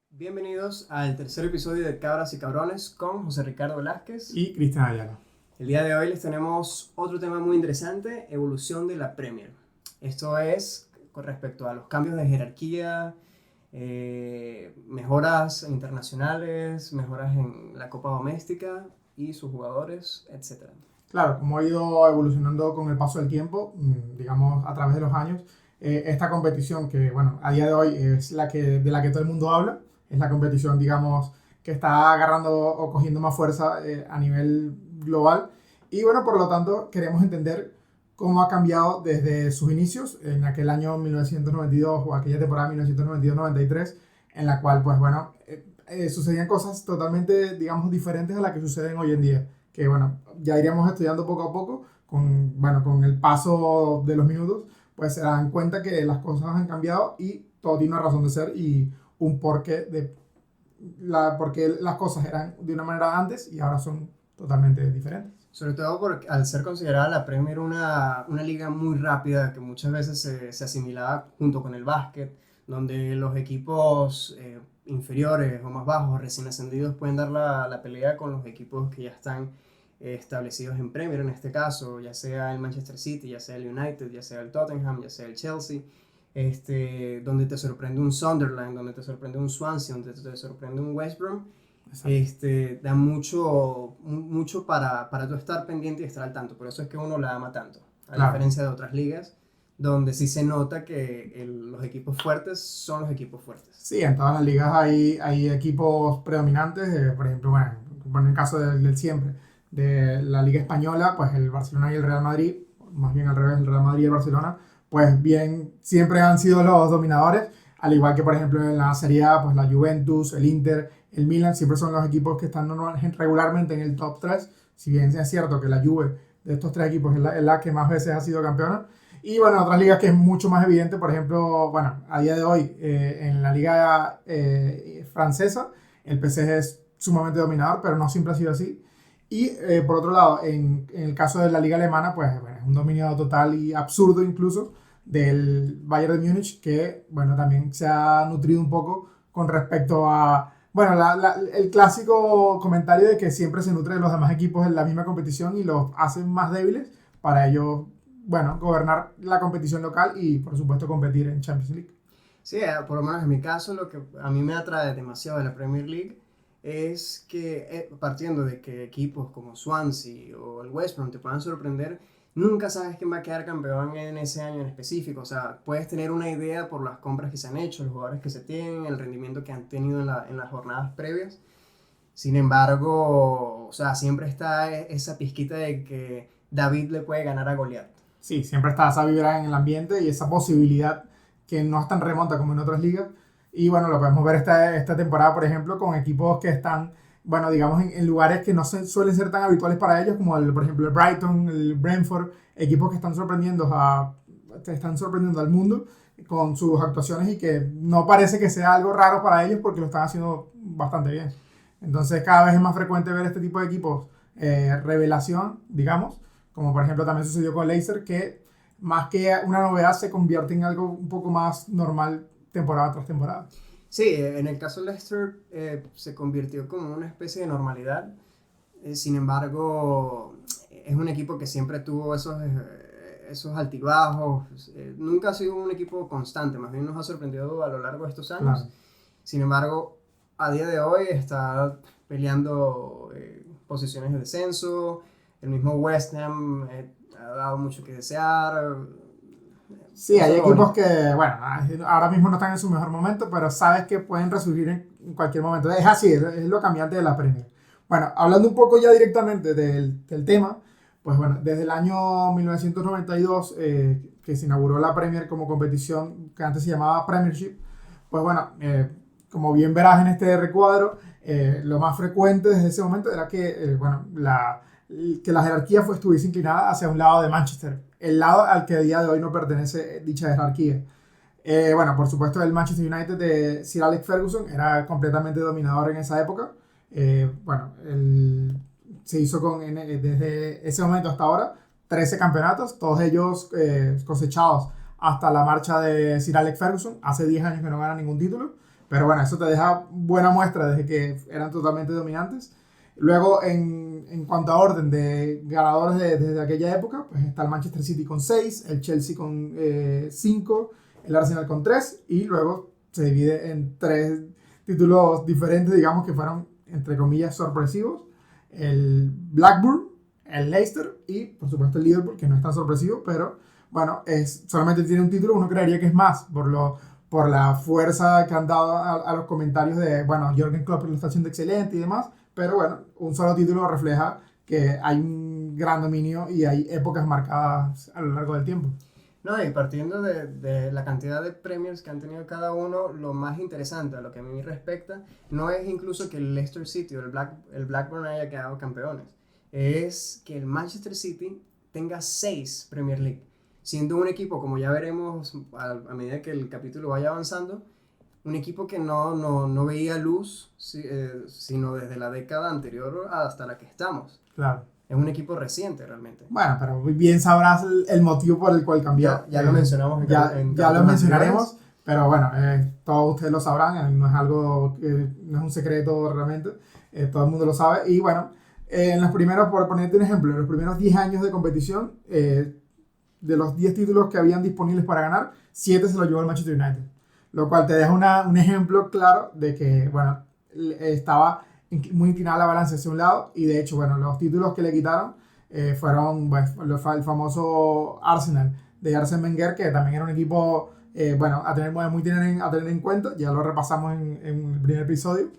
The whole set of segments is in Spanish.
Bienvenidos al tercer episodio de Cabras y Cabrones con José Ricardo Velázquez. Y Cristian Ayala. El día de hoy les tenemos otro tema muy interesante, evolución de la Premier. Esto es con respecto a los cambios de jerarquía, mejoras internacionales, mejoras en la Copa Doméstica y sus jugadores, etc. Claro, como ha ido evolucionando con el paso del tiempo, digamos, a través de los años, esta competición que, bueno, a día de hoy es de la que todo el mundo habla, es la competición, digamos, que está agarrando o cogiendo más fuerza a nivel global. Y bueno, por lo tanto, queremos entender cómo ha cambiado desde sus inicios, en aquel año 1992 o aquella temporada 1992-93, en la cual, pues bueno, sucedían cosas totalmente, digamos, diferentes a las que suceden hoy en día. Que bueno, ya iríamos estudiando poco a poco, con el paso de los minutos, pues se dan cuenta que las cosas han cambiado y todo tiene una razón de ser y un porqué de por qué las cosas eran de una manera antes y ahora son totalmente diferentes. Sobre todo porque al ser considerada la Premier una liga muy rápida que muchas veces se asimilaba junto con el básquet, donde los equipos inferiores o más bajos, recién ascendidos, pueden dar la pelea con los equipos que ya están establecidos en Premier, en este caso, ya sea el Manchester City, ya sea el United, ya sea el Tottenham, ya sea el Chelsea, donde te sorprende un Sunderland, donde te sorprende un Swansea, donde te sorprende un West Brom. Da mucho para tú estar pendiente y estar al tanto. Por eso es que uno la ama tanto. A Claro. diferencia de otras ligas, donde sí se nota que los equipos fuertes son los equipos fuertes. Sí, en todas las ligas hay equipos predominantes, por ejemplo, bueno, en el caso del siempre, de la Liga Española, pues el Barcelona y el Real Madrid, más bien al revés, el Real Madrid y el Barcelona, pues bien, siempre han sido los dominadores, al igual que, por ejemplo, en la Serie A, pues la Juventus, el Inter, el Milan, siempre son los equipos que están regularmente en el top 3, si bien es cierto que la Juve de estos tres equipos es la que más veces ha sido campeona. Y bueno, otras ligas que es mucho más evidente, por ejemplo, bueno, a día de hoy en la liga francesa, el PSG es sumamente dominador, pero no siempre ha sido así. Y por otro lado, en el caso de la liga alemana, pues bueno, es un dominio total y absurdo incluso del Bayern de Múnich, que bueno, también se ha nutrido un poco con respecto a, bueno, el clásico comentario de que siempre se nutre de los demás equipos en la misma competición y los hacen más débiles para ellos, bueno, gobernar la competición local y por supuesto competir en Champions League. Sí, por lo menos en mi caso, lo que a mí me atrae demasiado de la Premier League es que, partiendo de que equipos como Swansea o el West Brom te puedan sorprender, nunca sabes quién va a quedar campeón en ese año en específico. O sea, puedes tener una idea por las compras que se han hecho, los jugadores que se tienen, el rendimiento que han tenido en las jornadas previas. Sin embargo, o sea, siempre está esa pizquita de que David le puede ganar a Goliat. Sí, siempre está esa vibra en el ambiente y esa posibilidad que no es tan remota como en otras ligas. Y bueno, lo podemos ver esta temporada, por ejemplo, con equipos que están, bueno, digamos, en lugares que no suelen ser tan habituales para ellos, como por ejemplo el Brighton, el Brentford, equipos que están sorprendiendo al mundo con sus actuaciones y que no parece que sea algo raro para ellos porque lo están haciendo bastante bien. Entonces cada vez es más frecuente ver este tipo de equipos revelación, digamos, como por ejemplo también sucedió con Leicester, que más que una novedad se convierte en algo un poco más normal temporada tras temporada. Sí, en el caso de Leicester se convirtió como una especie de normalidad. Sin embargo, es un equipo que siempre tuvo esos altibajos. Nunca ha sido un equipo constante, más bien nos ha sorprendido a lo largo de estos años. Claro. Sin embargo, a día de hoy está peleando posiciones de descenso. El mismo West Ham ha dado mucho que desear. Sí, Eso hay es lo equipos bonito. que, bueno, ahora mismo no están en su mejor momento, pero sabes que pueden resurgir en cualquier momento. Es así, es lo cambiante de la Premier. Bueno, hablando un poco ya directamente del tema, pues bueno, desde el año 1992, que se inauguró la Premier como competición que antes se llamaba Premiership, pues bueno, como bien verás en este recuadro, lo más frecuente desde ese momento era que, bueno, que la jerarquía estuviese inclinada hacia un lado de Manchester, el lado al que a día de hoy no pertenece dicha jerarquía. Bueno, por supuesto el Manchester United de Sir Alex Ferguson era completamente dominador en esa época. Bueno, se hizo desde ese momento hasta ahora 13 campeonatos, todos ellos cosechados hasta la marcha de Sir Alex Ferguson. Hace 10 años que no gana ningún título, pero bueno, eso te deja buena muestra de que eran totalmente dominantes. Luego, en cuanto a orden de ganadores desde aquella época, pues está el Manchester City con 6, el Chelsea con 5, el Arsenal con 3, y luego se divide en 3 títulos diferentes, digamos, que fueron, entre comillas, sorpresivos. El Blackburn, el Leicester y, por supuesto, el Liverpool, que no es tan sorpresivo, pero bueno, solamente tiene un título. Uno creería que es más por la fuerza que han dado a los comentarios de, bueno, Jürgen Klopp lo está haciendo excelente y demás, pero bueno, un solo título refleja que hay un gran dominio y hay épocas marcadas a lo largo del tiempo. No, y partiendo de la cantidad de premios que han tenido cada uno, lo más interesante a lo que a mí respecta, no es incluso que el Leicester City o el Blackburn haya quedado campeones, es que el Manchester City tenga 6 Premier League, siendo un equipo, como ya veremos a medida que el capítulo vaya avanzando, un equipo que no veía luz, sino desde la década anterior hasta la que estamos. Claro. Es un equipo reciente realmente. Bueno, pero bien sabrás el motivo por el cual cambió. Ya lo mencionamos. Ya lo mencionaremos, pero bueno, todos ustedes lo sabrán, no es algo que no es un secreto realmente, todo el mundo lo sabe. Y bueno, en los primeros, por ponerte un ejemplo, en los primeros 10 años de competición, de los 10 títulos que habían disponibles para ganar, 7 se los llevó el Manchester United. Lo cual te deja un ejemplo claro de que, bueno, estaba muy inclinada la balanza hacia un lado, y de hecho, bueno, los títulos que le quitaron fueron el famoso Arsenal de Arsène Wenger, que también era un equipo, bueno, a tener en cuenta, ya lo repasamos en el primer episodio,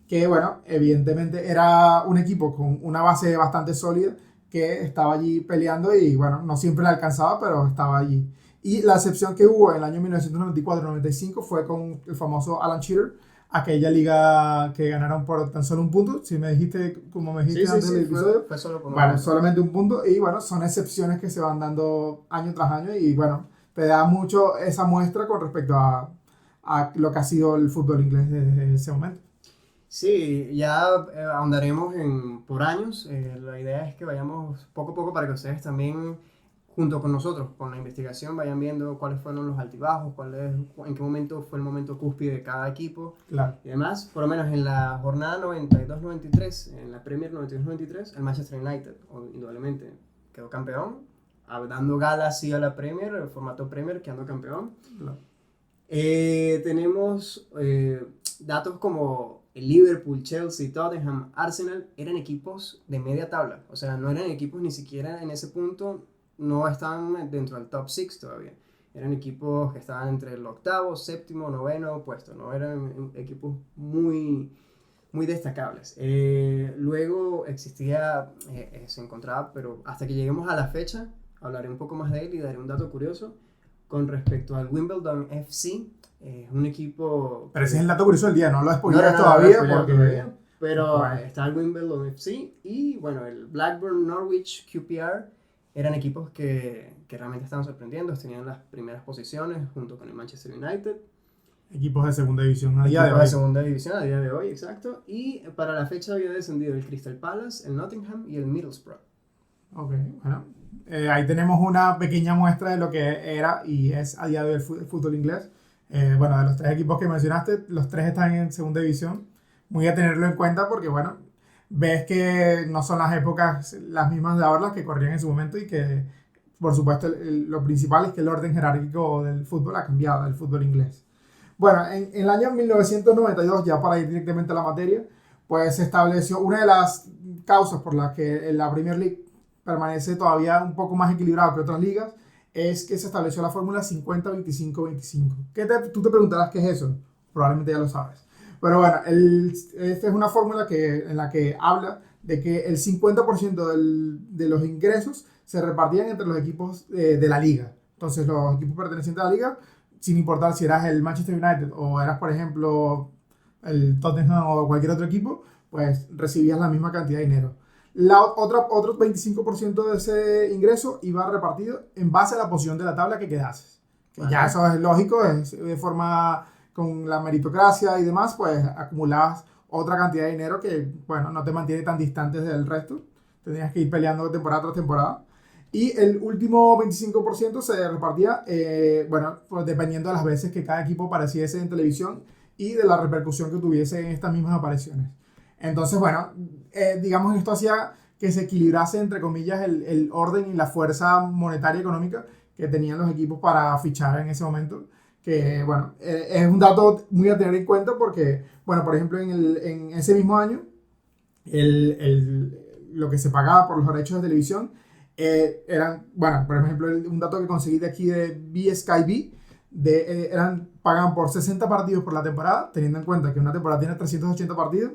que, bueno, evidentemente era un equipo con una base bastante sólida que estaba allí peleando y, bueno, no siempre la alcanzaba, pero estaba allí. Y la excepción que hubo en el año 1994-95 fue con el famoso Alan Shearer, aquella liga que ganaron por tan solo un punto. Si me dijiste, como me dijiste antes del episodio, fue solo por bueno, solamente un punto. Y bueno, son excepciones que se van dando año tras año, y bueno, te da mucho esa muestra con respecto a lo que ha sido el fútbol inglés desde ese momento. Sí, ya ahondaremos por años. La idea es que vayamos poco a poco para que ustedes también, junto con nosotros, con la investigación, vayan viendo cuáles fueron los altibajos, en qué momento fue el momento cúspide de cada equipo. Claro. Y además, por lo menos en la jornada 92-93, en la Premier 92-93, el Manchester United, indudablemente, quedó campeón, dando gala así a la Premier, el formato Premier, quedando campeón. Claro. Tenemos datos como el Liverpool, Chelsea, Tottenham, Arsenal, eran equipos de media tabla, o sea, no eran equipos ni siquiera en ese punto, no estaban dentro del top 6 todavía. Eran equipos que estaban entre el octavo, séptimo, noveno puesto, ¿no? Eran equipos muy, muy destacables. Luego existía, se encontraba, pero hasta que lleguemos a la fecha, hablaré un poco más de él y daré un dato curioso con respecto al Wimbledon FC. Es un equipo... Pero ese es el dato curioso del día, no lo spoileas todavía, porque... Pero está el Wimbledon FC y, bueno, el Blackburn, Norwich, QPR eran equipos que realmente estaban sorprendiendo, tenían las primeras posiciones junto con el Manchester United. Equipos de segunda división a día de hoy. Equipos de segunda división a día de hoy, exacto. Y para la fecha había descendido el Crystal Palace, el Nottingham y el Middlesbrough. Ok, bueno. Ahí tenemos una pequeña muestra de lo que era y es a día de hoy el fútbol inglés. Bueno, de los 3 equipos que mencionaste, los 3 están en segunda división. Muy a tenerlo en cuenta porque, bueno, ves que no son las épocas las mismas de ahora las que corrían en su momento, y que, por supuesto, lo principal es que el orden jerárquico del fútbol ha cambiado, del fútbol inglés. Bueno, en el año 1992, ya para ir directamente a la materia, pues se estableció una de las causas por las que la Premier League permanece todavía un poco más equilibrado que otras ligas, es que se estableció la fórmula 50-25-25. Tú te preguntarás qué es eso, probablemente ya lo sabes. Pero bueno, esta es una fórmula en la que habla de que el 50% de los ingresos se repartían entre los equipos de la liga. Entonces, los equipos pertenecientes a la liga, sin importar si eras el Manchester United o eras, por ejemplo, el Tottenham o cualquier otro equipo, pues recibías la misma cantidad de dinero. Otro 25% de ese ingreso iba repartido en base a la posición de la tabla que quedases. Que ya eso es lógico, es de forma... con la meritocracia y demás, pues acumulabas otra cantidad de dinero que, bueno, no te mantiene tan distantes del resto. Tenías que ir peleando temporada tras temporada. Y el último 25% se repartía, bueno, pues dependiendo de las veces que cada equipo apareciese en televisión y de la repercusión que tuviese en estas mismas apariciones. Entonces, bueno, digamos que esto hacía que se equilibrase, entre comillas, el orden y la fuerza monetaria económica que tenían los equipos para fichar en ese momento. Que, bueno, es un dato muy a tener en cuenta porque, bueno, por ejemplo, en ese mismo año, lo que se pagaba por los derechos de televisión eran, bueno, por ejemplo, un dato que conseguí de aquí de BSkyB, pagaban por 60 partidos por la temporada, teniendo en cuenta que una temporada tiene 380 partidos,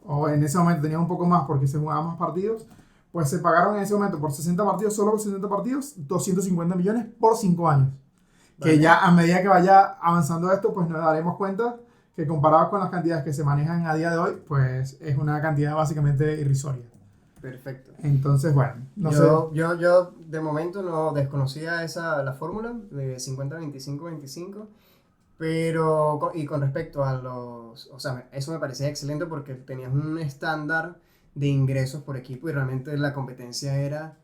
o en ese momento tenía un poco más porque se jugaban más partidos, pues se pagaron en ese momento por 60 partidos, solo por 60 partidos, 250 millones por 5 años. Vale. Que ya a medida que vaya avanzando esto, pues nos daremos cuenta que comparado con las cantidades que se manejan a día de hoy, pues es una cantidad básicamente irrisoria. Perfecto. Entonces, bueno, no sé. Yo de momento no desconocía la fórmula de 50, 25, 25, pero y con respecto a o sea, eso me parecía excelente porque tenías un estándar de ingresos por equipo y realmente la competencia era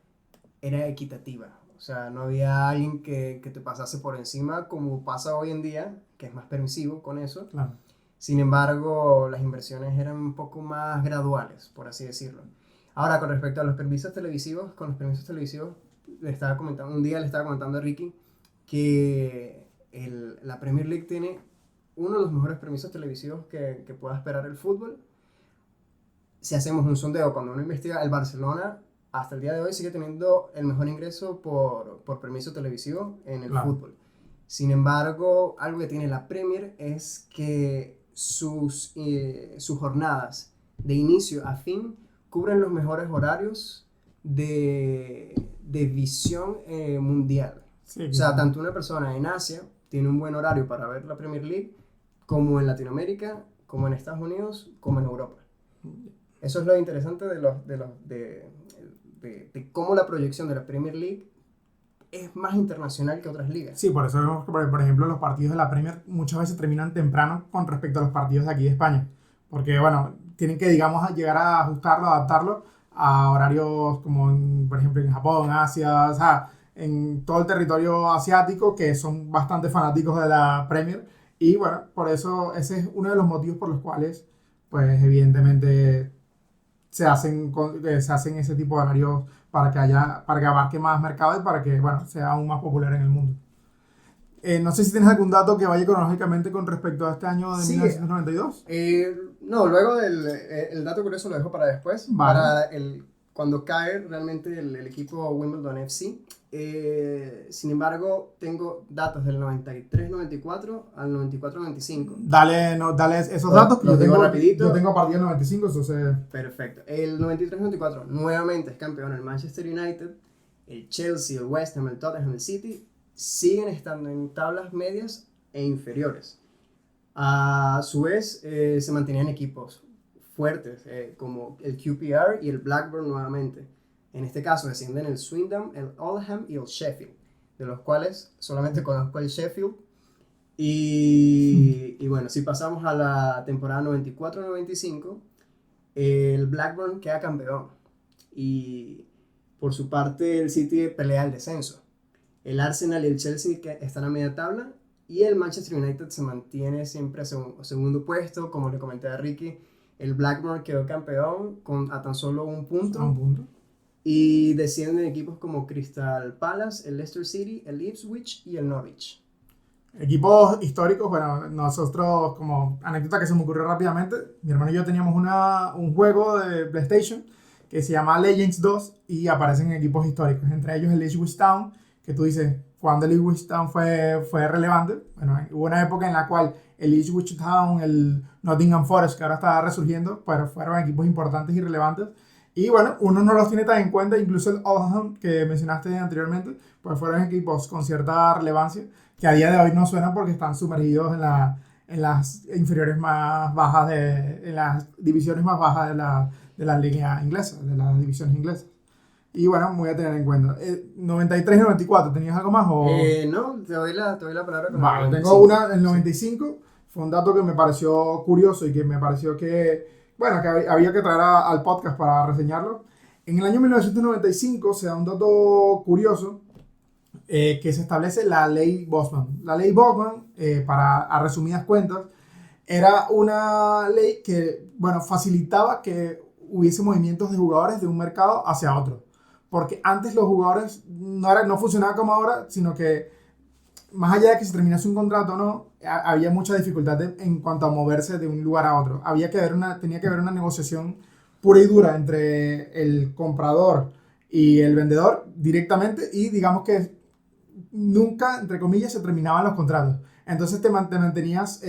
equitativa. O sea, no había alguien que te pasase por encima como pasa hoy en día, que es más permisivo con eso. Claro. Sin embargo, las inversiones eran un poco más graduales, por así decirlo. Ahora, con respecto a los permisos televisivos, un día le estaba comentando a Ricky que la Premier League tiene uno de los mejores permisos televisivos que pueda esperar el fútbol. Si hacemos un sondeo, cuando uno investiga, el Barcelona hasta el día de hoy sigue teniendo el mejor ingreso por permiso televisivo en el fútbol. Sin embargo, algo que tiene la Premier es que sus jornadas de inicio a fin cubren los mejores horarios de visión mundial. Sí, o sea, tanto una persona en Asia tiene un buen horario para ver la Premier League, como en Latinoamérica, como en Estados Unidos, como en Europa. Eso es lo interesante de cómo la proyección de la Premier League es más internacional que otras ligas. Sí, por eso vemos que, por ejemplo, los partidos de la Premier muchas veces terminan temprano con respecto a los partidos de aquí de España. Porque, bueno, tienen que, digamos, llegar a ajustarlo, adaptarlo a horarios como, por ejemplo, en Japón, Asia, o sea, en todo el territorio asiático, que son bastante fanáticos de la Premier. Y, bueno, por eso ese es uno de los motivos por los cuales, pues, evidentemente se hacen ese tipo de horarios para que abarque más mercado y para que, bueno, sea aún más popular en el mundo. No sé si tienes algún dato que vaya cronológicamente con respecto a este año de 1992. No, luego el dato curioso lo dejo para después, vale. Para cuando cae realmente el equipo Wimbledon FC. Sin embargo, tengo datos del 93-94 al 94-95. Dale esos datos que yo tengo rapidito. Yo tengo a partir del 95, entonces... Perfecto. El 93-94 nuevamente es campeón el Manchester United, el Chelsea, el West Ham, el Tottenham, el City siguen estando en tablas medias e inferiores. A su vez, se mantenían equipos fuertes como el QPR y el Blackburn nuevamente. En este caso descienden el Swindon, el Oldham y el Sheffield, de los cuales solamente conozco el Sheffield. Y bueno, si pasamos a la temporada 94-95, el Blackburn queda campeón. Y por su parte el City pelea el descenso. El Arsenal y el Chelsea están a media tabla. Y el Manchester United se mantiene siempre a segundo puesto. Como le comenté a Ricky, el Blackburn quedó campeón a tan solo un punto. Y descienden equipos como Crystal Palace, el Leicester City, el Ipswich y el Norwich. Equipos históricos. Bueno, nosotros, como anécdota que se me ocurrió rápidamente, mi hermano y yo teníamos un juego de PlayStation que se llama Legends 2 y aparecen equipos históricos, entre ellos el Ipswich Town, que tú dices, ¿cuándo el Ipswich Town fue relevante? Bueno, hubo una época en la cual el Ipswich Town, el Nottingham Forest, que ahora está resurgiendo, pero fueron equipos importantes y relevantes. Y bueno, uno no los tiene tan en cuenta, incluso el Oldham, que mencionaste anteriormente, pues fueron equipos con cierta relevancia, que a día de hoy no suenan porque están sumergidos en las inferiores más bajas, en las divisiones más bajas de la liga inglesa, de las divisiones inglesas. Y bueno, voy a tener en cuenta. 93 y 94, ¿tenías algo más? No, te doy la palabra. Vale, tengo una, el 95, fue un dato que me pareció curioso y que me pareció que, bueno, que había que traer al podcast para reseñarlo. En el año 1995 se da un dato curioso, que se establece la ley Bosman. La ley Bosman, a resumidas cuentas, era una ley que, bueno, facilitaba que hubiese movimientos de jugadores de un mercado hacia otro. Porque antes los jugadores no funcionaba como ahora, sino que más allá de que se terminase un contrato o no, había mucha dificultad en cuanto a moverse de un lugar a otro. Tenía que haber una negociación pura y dura entre el comprador y el vendedor directamente, y digamos que nunca, entre comillas, se terminaban los contratos. Entonces te mantenías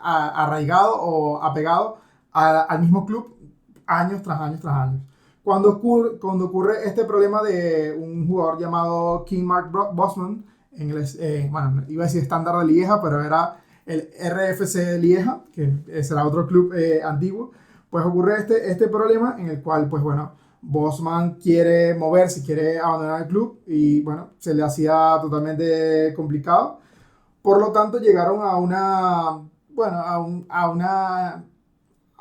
arraigado o apegado al mismo club años tras años tras años. Cuando ocurre este problema de un jugador llamado King Mark Bosman, en bueno, iba a decir estándar de Lieja, pero era el RFC de Lieja, que será otro club antiguo, pues ocurre este problema en el cual, pues bueno, Bosman quiere moverse, quiere abandonar el club y bueno, se le hacía totalmente complicado. Por lo tanto, llegaron bueno, a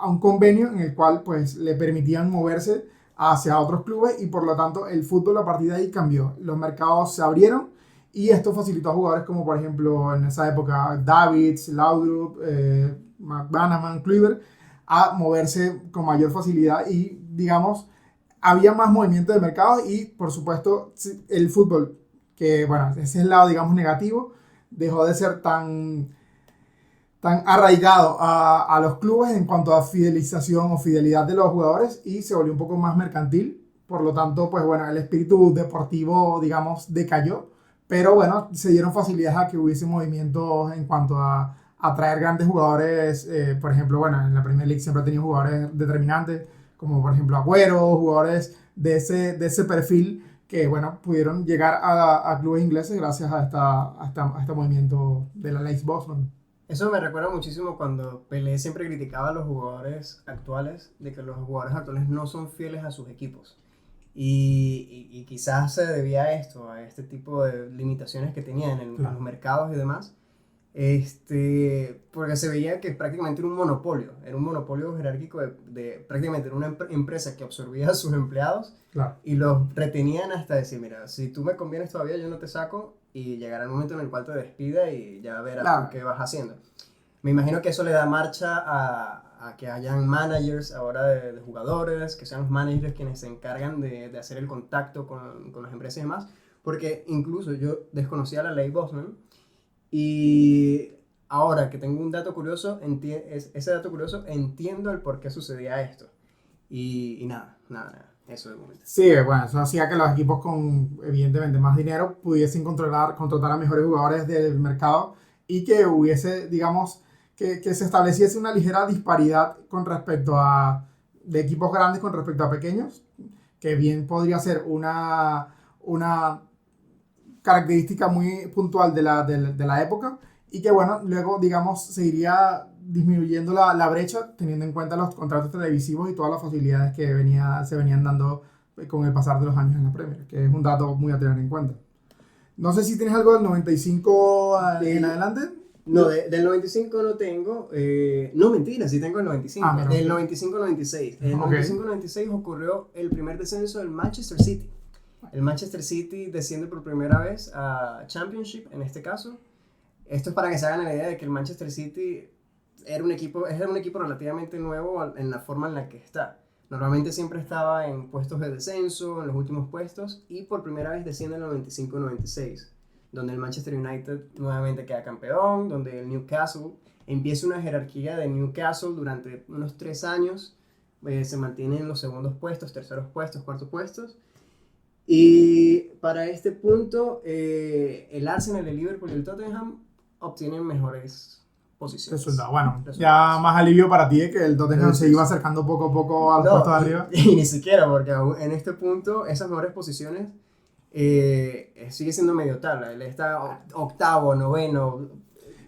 un convenio en el cual pues le permitían moverse hacia otros clubes, y por lo tanto el fútbol a partir de ahí cambió. Los mercados se abrieron y esto facilitó a jugadores como por ejemplo en esa época Davids, Laudrup, McManaman, Kluivert a moverse con mayor facilidad, y digamos había más movimiento de mercado. Y por supuesto el fútbol, que bueno, ese es el lado digamos negativo, dejó de ser tan arraigado a los clubes en cuanto a fidelización o fidelidad de los jugadores, y se volvió un poco más mercantil. Por lo tanto, pues bueno, el espíritu deportivo, digamos, decayó, pero bueno, se dieron facilidades a que hubiese movimientos en cuanto a atraer grandes jugadores. Por ejemplo, bueno, en la Premier League siempre ha tenido jugadores determinantes, como por ejemplo Agüero, jugadores de ese perfil que, bueno, pudieron llegar a clubes ingleses gracias a este movimiento de la ley Bosman. Eso me recuerda muchísimo cuando Pelé siempre criticaba a los jugadores actuales, de que los jugadores actuales no son fieles a sus equipos. Y quizás se debía a esto, a este tipo de limitaciones que tenían en Claro. los mercados y demás. Porque se veía que prácticamente era un monopolio jerárquico de prácticamente era una empresa que absorbía a sus empleados Claro. y los retenían hasta decir, mira, si tú me convienes todavía, yo no te saco, y llegará el momento en el cual te despida y ya verás Claro. tú qué vas haciendo. Me imagino que eso le da marcha a que hayan managers ahora de jugadores, que sean los managers quienes se encargan de hacer el contacto con las empresas y demás, porque incluso yo desconocía la ley Bosman, y ahora que tengo un dato curioso, ese dato curioso, entiendo el por qué sucedía esto. Y nada, eso de momento. Sí, bueno, eso hacía que los equipos con evidentemente más dinero pudiesen contratar a mejores jugadores del mercado, y que hubiese, digamos, que se estableciese una ligera disparidad con respecto de equipos grandes con respecto a pequeños, que bien podría ser una característica muy puntual de la época, y que bueno, luego digamos se iría disminuyendo la brecha teniendo en cuenta los contratos televisivos y todas las facilidades que se venían dando con el pasar de los años en la Premier, que es un dato muy a tener en cuenta. No sé si tienes algo del 95 en adelante. No, del 95 no tengo. No, mentira, sí tengo el 95. Mira, del ok. 95 al 96. En el Ok. 95-96 ocurrió el primer descenso del Manchester City. El Manchester City desciende por primera vez a Championship, en este caso. Esto es para que se hagan la idea de que el Manchester City era un equipo relativamente nuevo en la forma en la que está. Normalmente siempre estaba en puestos de descenso, en los últimos puestos, y por primera vez desciende en el 95-96, donde el Manchester United nuevamente queda campeón, donde el Newcastle empieza una jerarquía de Newcastle durante unos 3 años, se mantiene en los segundos puestos, terceros puestos, cuartos puestos. Y para este punto, el Arsenal, el Liverpool y el Tottenham obtienen mejores posiciones. Resultado. Bueno, Resultados. ya más alivio para ti de que el Tottenham se Sí. iba acercando poco a poco a los puestos de arriba. Y ni siquiera, porque aún en este punto, esas mejores posiciones sigue siendo medio tabla. Él está octavo, noveno.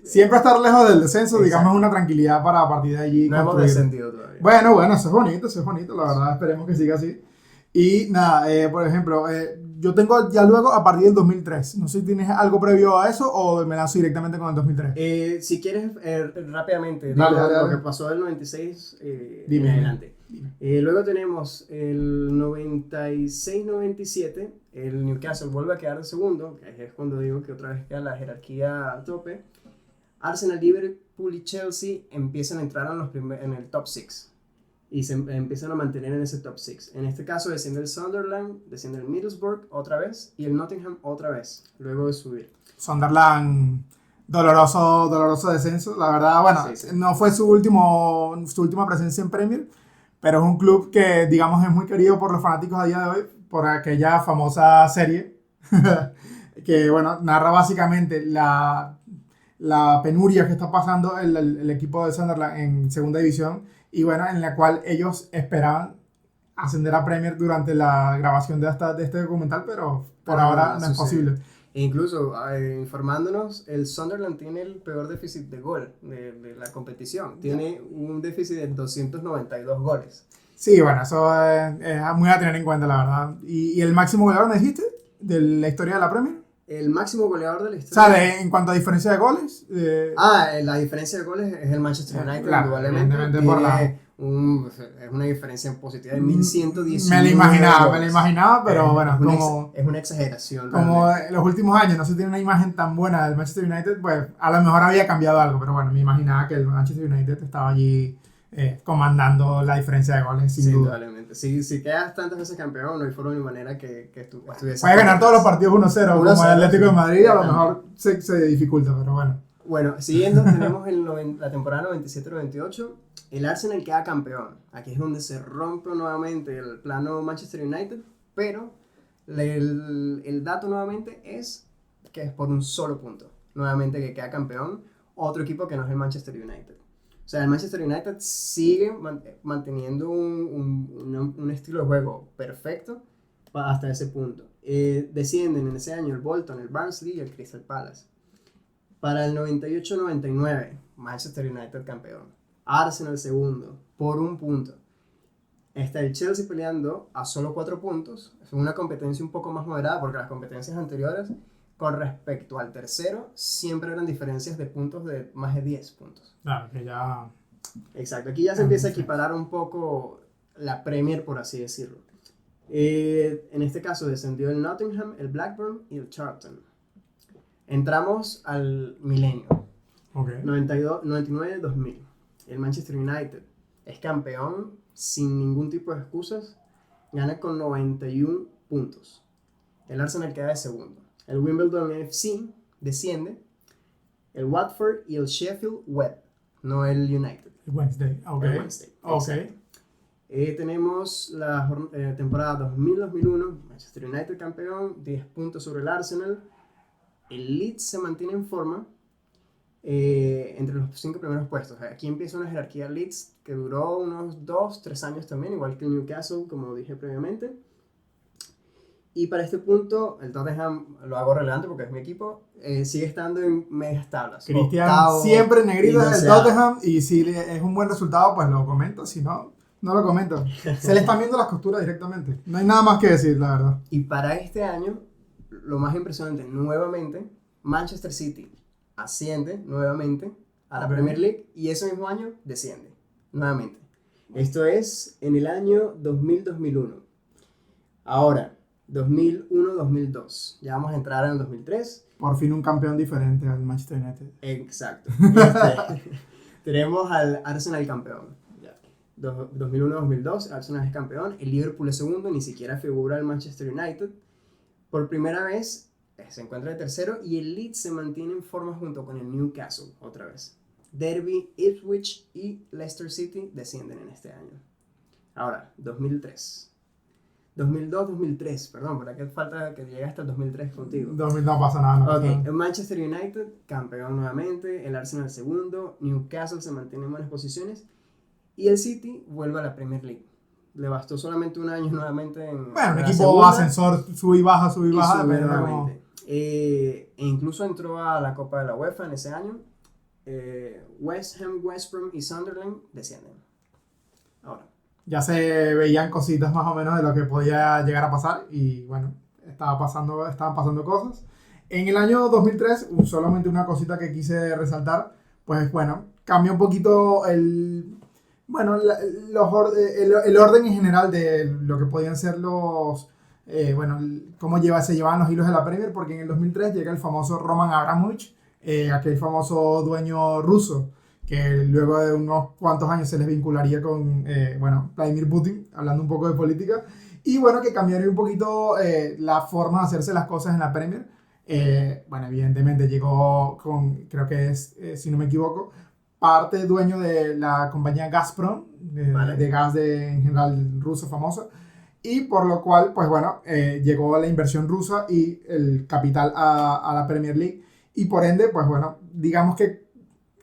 Siempre estar lejos del descenso, Exacto. digamos, es una tranquilidad para a partir de allí No hemos construir. descendido todavía. Bueno, eso es bonito, la verdad, esperemos que siga así. Y nada, por ejemplo, yo tengo ya luego a partir del 2003. No sé si tienes algo previo a eso o me lanzo directamente con el 2003. Si quieres, rápidamente, Dale, digo dale, lo dale. que pasó del 96 Dime. en adelante. Luego tenemos el 96-97, el Newcastle vuelve a quedar de segundo, que es cuando digo que otra vez queda la jerarquía a tope. Arsenal, Liverpool y Chelsea empiezan a entrar en el top 6 y se empiezan a mantener en ese top 6. En este caso desciende el Sunderland, desciende el Middlesbrough otra vez y el Nottingham otra vez, luego de subir. Sunderland, doloroso descenso. La verdad, bueno, Sí. no fue su última presencia en Premier, pero es un club que, digamos, es muy querido por los fanáticos a día de hoy, por aquella famosa serie que, bueno, narra básicamente la penuria que está pasando el equipo de Sunderland en segunda división y, bueno, en la cual ellos esperaban ascender a Premier durante la grabación de este documental, pero por ahora no es posible. E incluso, informándonos, el Sunderland tiene el peor déficit de gol de la competición. Tiene un déficit de 292 goles. Sí, bueno, eso es muy a tener en cuenta, la verdad. ¿Y el máximo goleador, me dijiste, de la historia de la Premier? El máximo goleador de la O historia. sea, en cuanto a diferencia de goles. La diferencia de goles es el Manchester United, claro, indudablemente. evidentemente Es una diferencia positiva de 1110. Me lo imaginaba, pero bueno, es una exageración. Como en los últimos años no se tiene una imagen tan buena del Manchester United, pues a lo mejor había cambiado algo, pero bueno, me imaginaba que el Manchester United estaba allí comandando la diferencia de goles, sin duda. Indudablemente. Si quedas tantas veces campeón, no hay forma ni manera que estuviese. Puede ganar todos los partidos 1-0, como el Atlético de Madrid, a lo Exactamente. mejor se dificulta, pero bueno. Bueno, siguiendo, tenemos la temporada 97-98, el Arsenal queda campeón. Aquí es donde se rompe nuevamente el plano Manchester United, pero el dato nuevamente es que es por un solo punto. Nuevamente que queda campeón otro equipo que no es el Manchester United. O sea, el Manchester United sigue manteniendo un estilo de juego perfecto hasta ese punto. Descienden en ese año el Bolton, el Barnsley y el Crystal Palace. Para el 98-99, Manchester United campeón. Arsenal segundo, por un punto. Está el Chelsea peleando a solo 4 puntos. Es una competencia un poco más moderada porque las competencias anteriores, con respecto al tercero, siempre eran diferencias de puntos de más de 10 puntos. Claro, que ya... Exacto, aquí ya se empieza a equiparar un poco la Premier, por así decirlo. En este caso descendió el Nottingham, el Blackburn y el Charlton. Entramos al milenio, Okay. 99-2000. El Manchester United es campeón sin ningún tipo de excusas, gana con 91 puntos. El Arsenal queda de segundo. El Wimbledon FC desciende, el Watford y el Sheffield Wed, no el United. El Wednesday, ok. El Wednesday, Okay. Tenemos la temporada 2000-2001, Manchester United campeón, 10 puntos sobre el Arsenal. El Leeds se mantiene en forma entre los 5 primeros puestos. Aquí empieza una jerarquía Leeds que duró unos 2-3 años también, igual que el Newcastle, como dije previamente. Y para este punto, el Tottenham lo hago relevante porque es mi equipo, sigue estando en medias tablas. Cristian Octavo siempre en negrito y del doceavo. Tottenham, y si es un buen resultado, pues lo comento, si no, no lo comento. Se le están viendo las costuras directamente. No hay nada más que decir, la verdad. Y para este año, lo más impresionante, nuevamente, Manchester City asciende nuevamente a la Ok. Premier League y ese mismo año desciende nuevamente. Esto es en el año 2000-2001. Ahora, 2001-2002. Ya vamos a entrar en el 2003. Por fin un campeón diferente al Manchester United. Exacto. Tenemos al Arsenal campeón. 2001-2002, Arsenal es campeón. El Liverpool es segundo, ni siquiera figura el Manchester United. Por primera vez se encuentra de tercero y el Leeds se mantiene en forma junto con el Newcastle otra vez. Derby, Ipswich y Leicester City descienden en este año. Ahora, 2003. 2002-2003, perdón, por aquí falta que llegue hasta el 2003 contigo. 2000 no pasa nada. No pasa Ok, nada. el Manchester United, campeón nuevamente, el Arsenal segundo, Newcastle se mantiene en buenas posiciones y el City vuelve a la Premier League. Le bastó solamente un año nuevamente en Bueno, un la equipo segunda ascensor, sube y baja, y baja. sube Pero nuevamente. E incluso entró a la Copa de la UEFA en ese año. West Ham, West Brom y Sunderland descienden. Ahora, ya se veían cositas más o menos de lo que podía llegar a pasar y bueno, estaban pasando cosas. En el año 2003, solamente una cosita que quise resaltar, pues bueno, cambia un poquito Bueno, el orden en general de lo que podían ser cómo se llevaban los hilos de la Premier, porque en el 2003 llega el famoso Roman Abramovich, aquel famoso dueño ruso, que luego de unos cuantos años se les vincularía con, Vladimir Putin, hablando un poco de política, y bueno, que cambiaría un poquito la forma de hacerse las cosas en la Premier. Evidentemente llegó con, creo que es, si no me equivoco, parte dueño de la compañía Gazprom, ¿Vale? de gas en general ruso famosa, y por lo cual, pues bueno, llegó la inversión rusa y el capital a la Premier League, y por ende, pues bueno, digamos que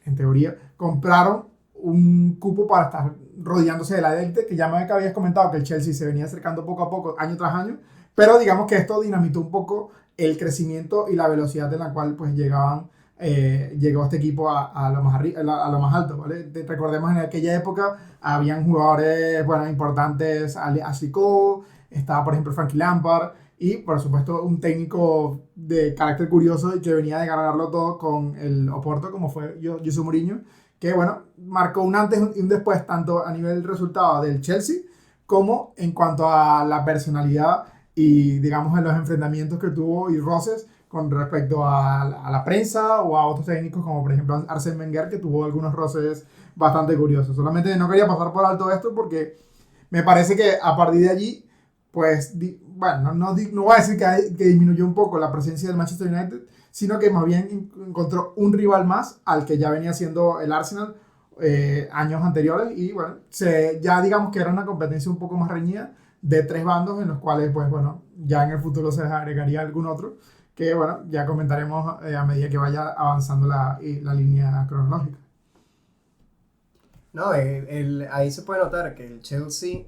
en teoría compraron un cupo para estar rodeándose de la élite, que ya me habías comentado que el Chelsea se venía acercando poco a poco, año tras año, pero digamos que esto dinamitó un poco el crecimiento y la velocidad en la cual pues llegó este equipo a lo más, a lo más alto, ¿vale? Recordemos en aquella época habían jugadores, bueno, importantes, Ashley Cole, estaba por ejemplo Frankie Lampard y por supuesto un técnico de carácter curioso y que venía de ganarlo todo con el Oporto como fue José Mourinho, que bueno, marcó un antes y un después tanto a nivel resultado del Chelsea como en cuanto a la personalidad y digamos en los enfrentamientos que tuvo y roces con respecto a la prensa o a otros técnicos como por ejemplo Arsène Wenger, que tuvo algunos roces bastante curiosos. Solamente no quería pasar por alto esto porque me parece que a partir de allí, pues, no voy a decir que disminuyó un poco la presencia del Manchester United, sino que más bien encontró un rival más al que ya venía siendo el Arsenal años anteriores y bueno, ya digamos que era una competencia un poco más reñida de tres bandos en los cuales, pues bueno, ya en el futuro se les agregaría algún otro que bueno, ya comentaremos a medida que vaya avanzando la línea cronológica. No, ahí se puede notar que el Chelsea,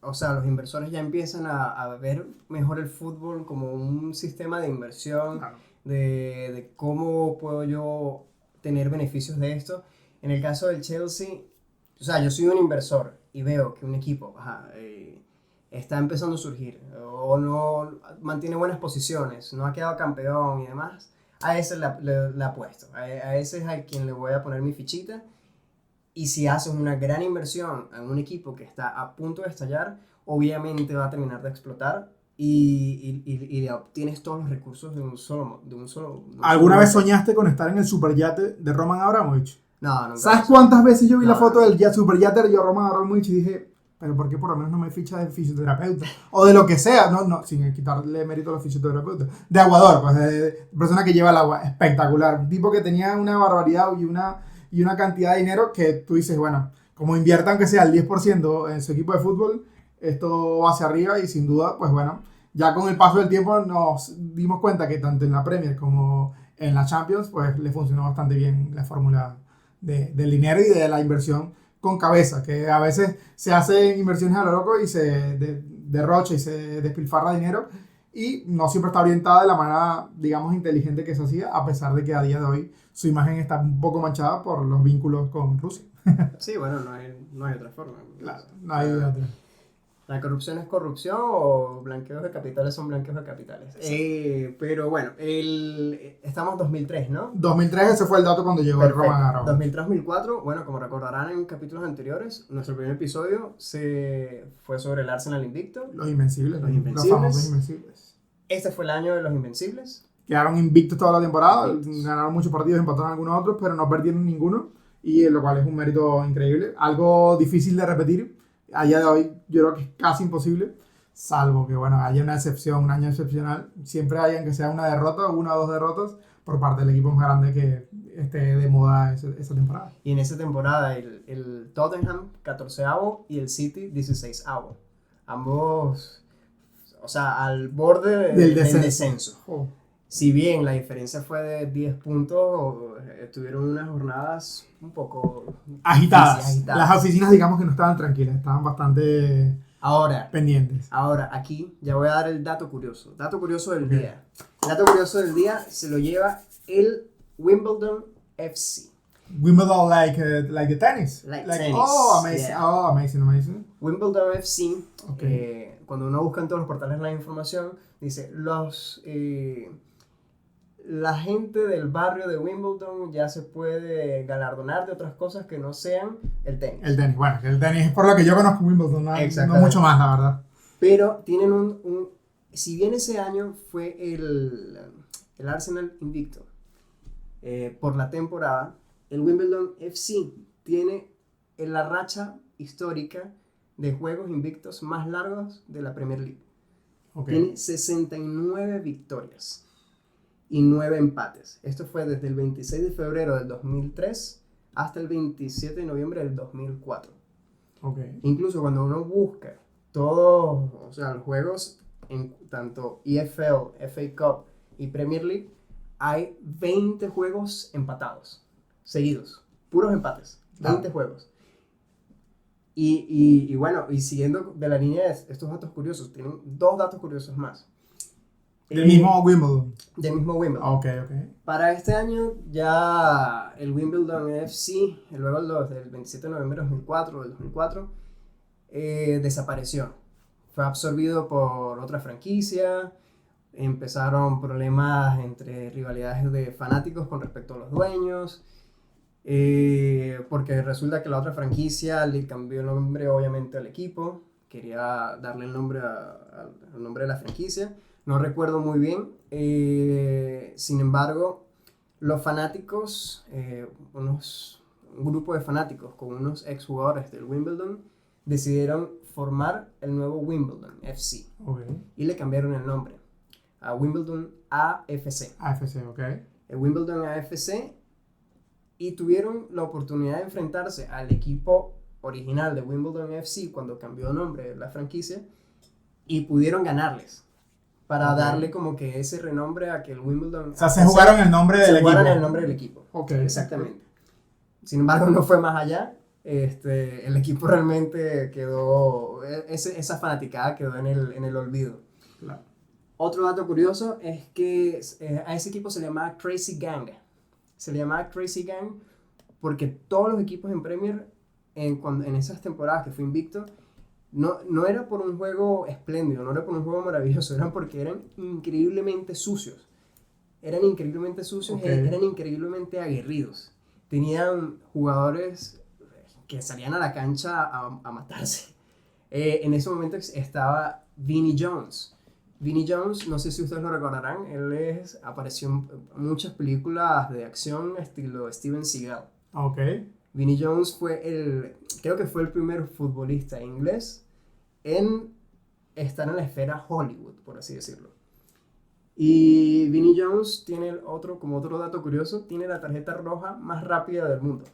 o sea, los inversores ya empiezan a ver mejor el fútbol como un sistema de inversión, Claro. de cómo puedo yo tener beneficios de esto. En el caso del Chelsea, o sea, yo soy un inversor y veo que un equipo está empezando a surgir o no mantiene buenas posiciones, no ha quedado campeón y demás. A ese le apuesto, a ese es a quien le voy a poner mi fichita. Y si haces una gran inversión en un equipo que está a punto de estallar, obviamente va a terminar de explotar y obtienes todos los recursos de un solo ¿Alguna vez golpe. soñaste con estar en el superyate de Roman Abramovich? No, nunca ¿Sabes pasó. cuántas veces yo vi la No, foto no. del superyate de Roman Abramovich y dije, pero ¿por qué por lo menos no me ficha de fisioterapeuta? O de lo que sea, no, sin quitarle mérito a los fisioterapeutas. De aguador, pues, de persona que lleva el agua, espectacular. Un tipo que tenía una barbaridad y una cantidad de dinero que tú dices, bueno, como invierta aunque sea el 10% en su equipo de fútbol, esto va hacia arriba y sin duda, pues bueno, ya con el paso del tiempo nos dimos cuenta que tanto en la Premier como en la Champions, pues le funcionó bastante bien la fórmula del dinero y de la inversión con cabeza, que a veces se hacen inversiones a lo loco y se derrocha y se despilfarra dinero y no siempre está orientada de la manera, digamos, inteligente que se hacía, a pesar de que a día de hoy su imagen está un poco manchada por los vínculos con Rusia. Sí, bueno, no hay otra forma. Claro, O no hay sea, otra. la corrupción es corrupción o blanqueos de capitales son blanqueos de capitales. Pero bueno, estamos en 2003, ¿no? 2003 ese fue el dato cuando llegó el Perfecto. Roman Abramovich. 2003-2004, bueno, como recordarán en capítulos anteriores, nuestro primer episodio fue sobre el Arsenal invicto. Los Invencibles, Los los famosos Invencibles. Invencibles. Este fue el año de los Invencibles. Quedaron invictos toda la temporada, Invictos. ganaron muchos partidos, empataron algunos otros, pero no perdieron ninguno, y lo cual es un mérito increíble. Algo difícil de repetir, a día de hoy yo creo que es casi imposible, salvo que bueno, haya una excepción, un año excepcional. Siempre hay, aunque sea una derrota, una o dos derrotas, por parte del equipo más grande que esté de moda esa temporada. Y en esa temporada el Tottenham 14º y el City 16º. Ambos, o sea, al borde Del del descenso. descenso. Oh. Si bien la diferencia fue de 10 puntos, tuvieron unas jornadas un poco Agitadas. difíciles, Las oficinas, digamos que no estaban tranquilas, estaban bastante Ahora, pendientes. aquí ya voy a dar el dato curioso. Dato curioso del día. El dato curioso del día se lo lleva el Wimbledon FC. Wimbledon, like the tennis. Like tennis, Oh, amazing. yeah. Oh, amazing. Wimbledon FC, Okay. cuando uno busca en todos los portales la información, dice la gente del barrio de Wimbledon ya se puede galardonar de otras cosas que no sean el tenis. El tenis, bueno, el tenis es por lo que yo conozco Wimbledon, no mucho más, la verdad. Pero tienen si bien ese año fue el Arsenal invicto por la temporada, el Wimbledon FC tiene la racha histórica de juegos invictos más largos de la Premier League. Okay. Tiene 69 victorias y 9 empates. Esto fue desde el 26 de febrero del 2003 hasta el 27 de noviembre del 2004. Okay. Incluso cuando uno busca todos, o sea, los juegos en tanto EFL, FA Cup y Premier League, hay 20 juegos empatados, seguidos, puros empates, 20 juegos. Y bueno, y siguiendo de la línea de estos datos curiosos, tienen 2 datos curiosos más. Del mismo Wimbledon. Del mismo Wimbledon. Ok. Para este año ya el Wimbledon FC, luego del 27 de noviembre del 2004, desapareció. Fue absorbido por otra franquicia, empezaron problemas entre rivalidades de fanáticos con respecto a los dueños, porque resulta que la otra franquicia le cambió el nombre obviamente al equipo, quería darle el nombre al nombre de la franquicia, no recuerdo muy bien, sin embargo los fanáticos, un grupo de fanáticos con unos exjugadores del Wimbledon decidieron formar el nuevo Wimbledon FC. Okay. Y le cambiaron el nombre a Wimbledon AFC. AFC, ok. El Wimbledon AFC, y tuvieron la oportunidad de enfrentarse al equipo original de Wimbledon FC cuando cambió el nombre de la franquicia y pudieron ganarles para darle como que ese renombre a que el Wimbledon... O sea, se jugaron el nombre del equipo. Se jugaron el nombre del equipo. Ok. Exactamente. Sin embargo, no fue más allá. El equipo realmente quedó, esa fanaticada quedó en el olvido. Claro. Otro dato curioso es que a ese equipo se le llamaba Crazy Gang. Se le llamaba Crazy Gang porque todos los equipos en Premier, en esas temporadas que fue invicto, no era por un juego espléndido, no era por un juego maravilloso, eran porque eran increíblemente sucios. Eran increíblemente sucios, okay. Eran increíblemente aguerridos. Tenían jugadores que salían a la cancha a matarse. En ese momento estaba Vinnie Jones. Vinnie Jones, no sé si ustedes lo recordarán, apareció en muchas películas de acción estilo Steven Seagal. Ok. Vinnie Jones creo que fue el primer futbolista inglés en estar en la esfera Hollywood, por así decirlo. Y Vinnie Jones tiene como otro dato curioso, tiene la tarjeta roja más rápida del mundo.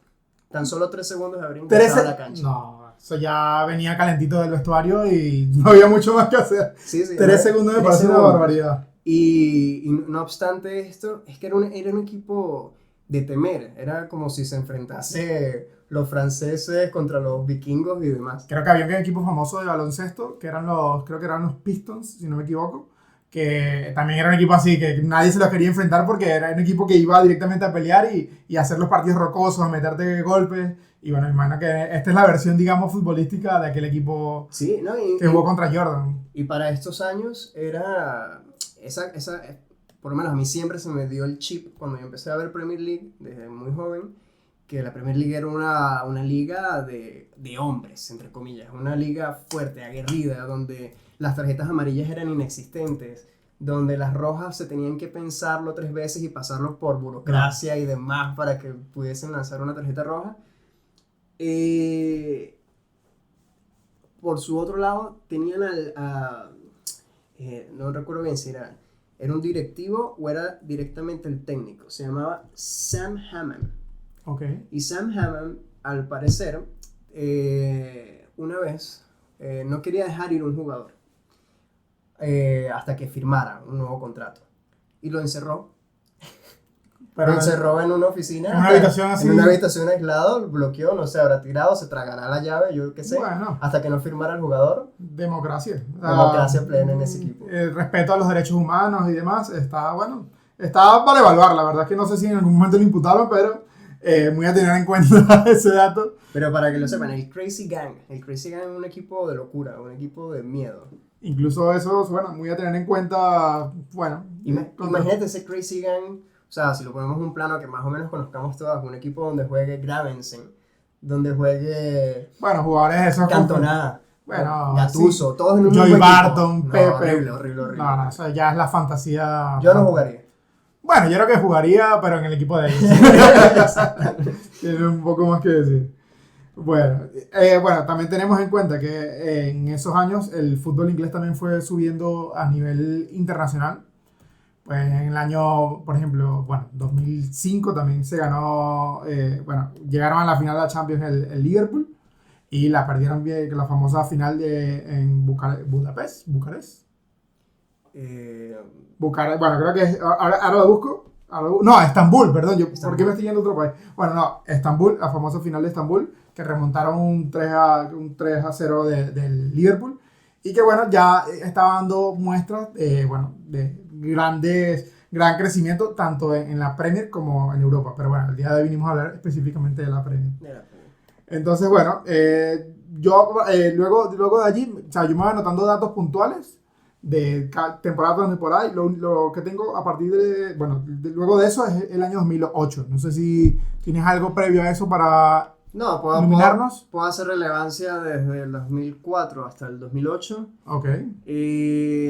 Tan solo 3 segundos de haber ingresado a la cancha. No, eso ya venía calentito del vestuario y no había mucho más que hacer. Sí, 3 segundos me parece una barbaridad. Y no obstante esto, es que era un equipo de temer. Era como si se enfrentase los franceses contra los vikingos y demás. Creo que había un equipo famoso de baloncesto, creo que eran los Pistons, si no me equivoco, que también era un equipo así, que nadie se los quería enfrentar porque era un equipo que iba directamente a pelear y hacer los partidos rocosos, a meterte golpes. Y bueno, imagino que esta es la versión, digamos, futbolística de aquel equipo que jugó contra Jordan. Y para estos años era por lo menos a mí siempre se me dio el chip cuando yo empecé a ver Premier League desde muy joven, que la Premier League era una liga de hombres, entre comillas, una liga fuerte, aguerrida, donde las tarjetas amarillas eran inexistentes, donde las rojas se tenían que pensarlo 3 veces y pasarlo por burocracia y demás para que pudiesen lanzar una tarjeta roja. Por su otro lado, tenían no recuerdo bien si era un directivo o era directamente el técnico, se llamaba Sam Hammam. Okay. Y Sam Hammam, al parecer, una vez no quería dejar ir un jugador hasta que firmara un nuevo contrato. Y lo encerró. Lo encerró en una oficina. En una habitación así. En una habitación aislada, bloqueó, no sé, habrá tirado, se tragará la llave, yo qué sé. Bueno. Hasta que no firmara el jugador. Democracia. Democracia plena en ese equipo. El respeto a los derechos humanos y demás está para evaluar. La verdad es que no sé si en algún momento lo imputaron, pero muy a tener en cuenta ese dato. Pero para que lo sepan, el Crazy Gang es un equipo de locura, un equipo de miedo. Incluso eso, bueno, muy a tener en cuenta, bueno. Imagínate ese Crazy Gang, o sea, si lo ponemos en un plano que más o menos conozcamos todos, un equipo donde juegue Gravensen, donde juegue Bueno, jugadores esos Cantona, bueno, Gattuso, sí. todos en un Joey mismo Barton, equipo. Pepe. No, horrible. No, eso ya es la fantasía. Yo no jugaría. Bueno, yo creo que jugaría, pero en el equipo de ellos. Tiene un poco más que decir. Bueno, también tenemos en cuenta que en esos años el fútbol inglés también fue subiendo a nivel internacional. Pues en el año, por ejemplo, 2005 también se ganó, llegaron a la final de la Champions el Liverpool y la perdieron bien, la famosa final en Bucarest. Bueno, creo que ahora lo busco. No, Estambul, perdón. ¿Por qué me estoy yendo a otro país? Bueno, no, Estambul, la famosa final de Estambul, que remontaron un 3-0 del Liverpool y que, bueno, ya estaba dando muestras de gran crecimiento tanto en la Premier como en Europa. Pero bueno, el día de hoy vinimos a hablar específicamente de la Premier. Entonces, bueno, luego de allí, o sea, yo me voy anotando datos puntuales de temporada tras temporada y lo que tengo a partir luego de eso es el año 2008. No sé si tienes algo previo a eso para iluminarnos. Puedo hacer relevancia desde el 2004 hasta el 2008. Ok. Y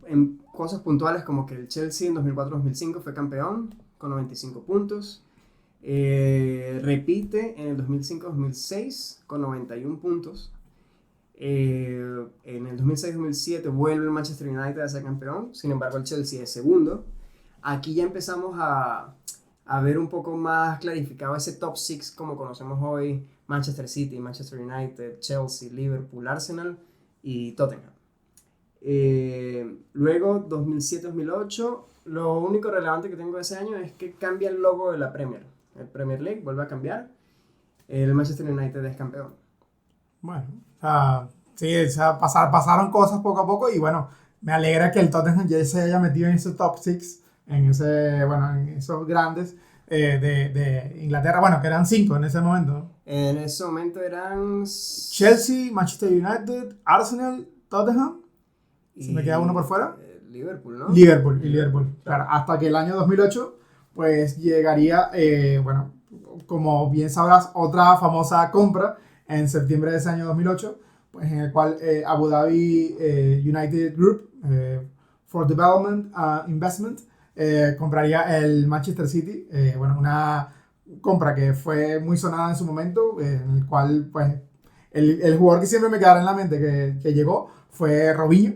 en cosas puntuales como que el Chelsea en 2004-2005 fue campeón con 95 puntos. Repite en el 2005-2006 con 91 puntos. En el 2006-2007 vuelve el Manchester United a ser campeón, sin embargo el Chelsea es segundo. Aquí ya empezamos a ver un poco más clarificado ese top 6 como conocemos hoy: Manchester City, Manchester United, Chelsea, Liverpool, Arsenal y Tottenham. Luego 2007-2008, lo único relevante que tengo de ese año es que cambia el logo de la Premier League, vuelve a cambiar, el Manchester United es campeón. Bueno, sí, pasaron cosas poco a poco y bueno, me alegra que el Tottenham ya se haya metido en ese top 6, en esos grandes de Inglaterra, bueno, que eran 5 en ese momento, ¿no? En ese momento eran Chelsea, Manchester United, Arsenal, Tottenham. ¿Se me queda uno por fuera? Liverpool, ¿no? Liverpool, claro. Hasta que el año 2008, pues llegaría, como bien sabrás, otra famosa compra en septiembre de ese año 2008, pues en el cual Abu Dhabi United Group for Development Investment compraría el Manchester City, una compra que fue muy sonada en su momento, en el cual pues el jugador que siempre me quedará en la mente que llegó fue Robinho.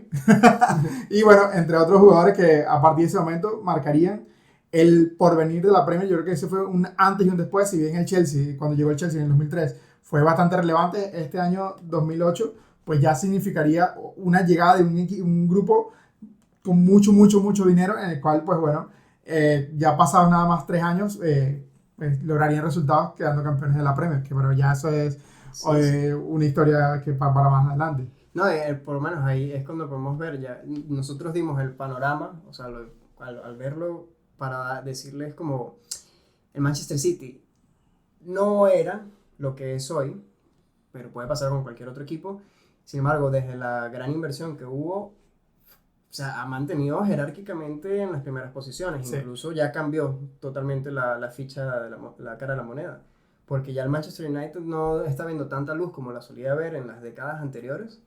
Y bueno, entre otros jugadores que a partir de ese momento marcarían el porvenir de la Premier. Yo creo que ese fue un antes y un después. Si bien el Chelsea, cuando llegó el Chelsea en el 2003, fue bastante relevante, este año 2008 pues ya significaría una llegada de un grupo con mucho dinero, en el cual pues bueno, ya pasados nada más 3 años pues, lograrían resultados quedando campeones de la Premier, que bueno, ya eso es una historia que para más adelante. No, por lo menos ahí es cuando podemos ver, ya nosotros dimos el panorama, o sea, al verlo, para decirles como el Manchester City no era lo que es hoy, pero puede pasar con cualquier otro equipo. Sin embargo, desde la gran inversión que hubo, o sea, ha mantenido jerárquicamente en las primeras posiciones. Sí. Incluso ya cambió totalmente la ficha, la cara de la moneda. Porque ya el Manchester United no está viendo tanta luz como la solía ver en las décadas anteriores.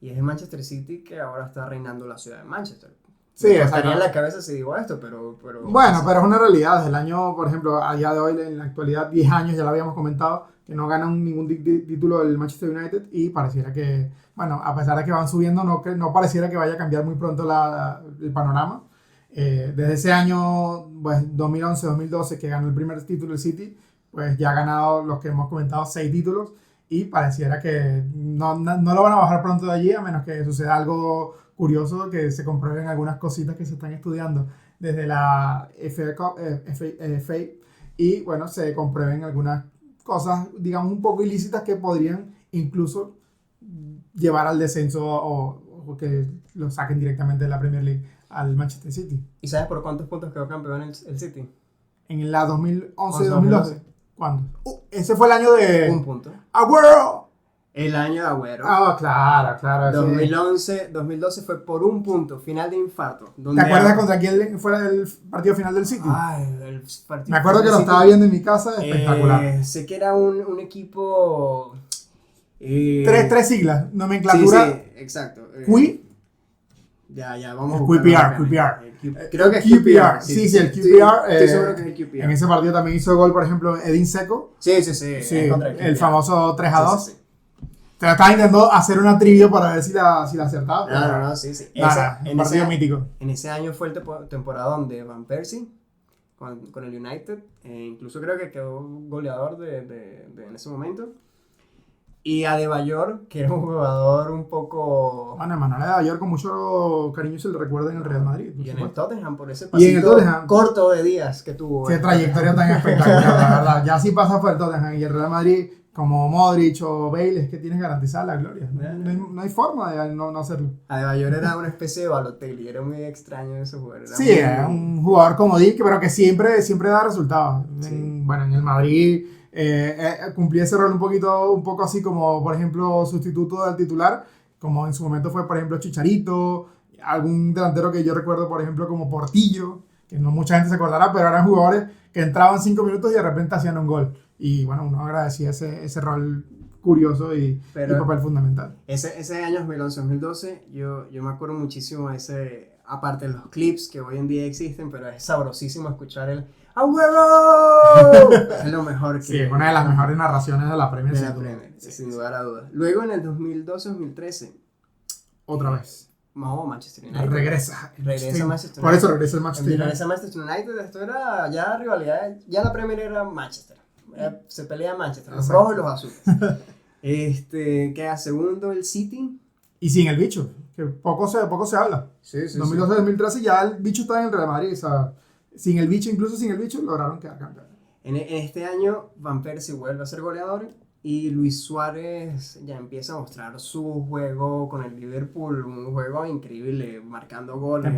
Y es el Manchester City que ahora está reinando la ciudad de Manchester. Sí, estaría en la cabeza si digo esto, pero bueno, pero es una realidad. Desde el año, por ejemplo, a día de hoy, en la actualidad, 10 años, ya lo habíamos comentado, que no ganan ningún título del Manchester United y pareciera que, bueno, a pesar de que van subiendo, no pareciera que vaya a cambiar muy pronto el panorama. Desde ese año, pues, 2011-2012, que ganó el primer título el City, pues ya ha ganado los que hemos comentado 6 títulos y pareciera que no lo van a bajar pronto de allí, a menos que suceda algo curioso, que se comprueben algunas cositas que se están estudiando desde la FA y bueno, se comprueben algunas cosas, digamos, un poco ilícitas que podrían incluso llevar al descenso o que lo saquen directamente de la Premier League al Manchester City. ¿Y sabes por cuántos puntos quedó campeón el City? En la 2011-2012. ¿Cuándo? Ese fue el año de Un punto. Agüero. El año de Agüero. Ah, claro. 2012 fue por un punto, final de infarto. ¿Te acuerdas contra quién fue el partido final del City? Ay, el partido Me acuerdo que del lo City. estaba viendo en mi casa, espectacular. Sé que era un equipo... Tres siglas, nomenclatura. Sí, exacto. Qui. Ya, vamos a El buscarlo QPR. rápidamente. Creo que es QPR. Sí, el QPR. Estoy seguro que es el QPR. En ese partido también hizo gol, por ejemplo, Edin Seco. Sí. Sí, Contra el QPR. famoso 3-2. Sí. Te estaba intentando hacer una trivia para ver si la acertaba. No, sí. Un partido mítico. En ese año fue el temporadón de Van Persie con el United. Incluso creo que quedó goleador de en ese momento. Y Adebayor, que era un jugador un poco... Bueno, Manuel Adebayor con mucho cariño se le recuerda en el Real Madrid. Y en el Tottenham, por ese Y en el pasito Tottenham. corto de días que tuvo. Qué trayectoria tan espectacular, la verdad. Ya si pasa por el Tottenham y el Real Madrid, como Modric o Bale, es que tienes garantizada la gloria. No hay forma de no hacerlo. Adebayor era una especie de Balotelli, era muy extraño ese jugador. Sí, era un jugador comodín, pero que siempre da resultados. Sí. En el Madrid cumplía ese rol un poco así como, por ejemplo, sustituto del titular, como en su momento fue, por ejemplo, Chicharito, algún delantero que yo recuerdo, por ejemplo, como Portillo, que no mucha gente se acordará, pero eran jugadores que entraban 5 minutos y de repente hacían un gol. Y bueno, uno agradecía ese rol curioso y papel fundamental. Ese año 2011-2012, yo me acuerdo muchísimo aparte de los clips que hoy en día existen, pero es sabrosísimo escuchar el ¡Agüero! Es lo mejor que... Sí, es una de las mejores narraciones de la Premier. De la Premier, sin lugar a dudas. Luego en el 2012-2013... Otra vez. Manchester United. Regresa Manchester United. Por eso regresa el Manchester United. Regresa Manchester United. Esto era ya rivalidad. Ya la Premier era Manchester. Se pelea Manchester. Los rojos y los azules. Queda segundo el City. Y sin el bicho. Que poco se habla. Sí. 2012-2013 ya el bicho está en el Real Madrid. O sea, incluso sin el bicho, lograron quedar campeones. En este año, Van Persie vuelve a ser goleador. Y Luis Suárez ya empieza a mostrar su juego con el Liverpool, un juego increíble, marcando goles.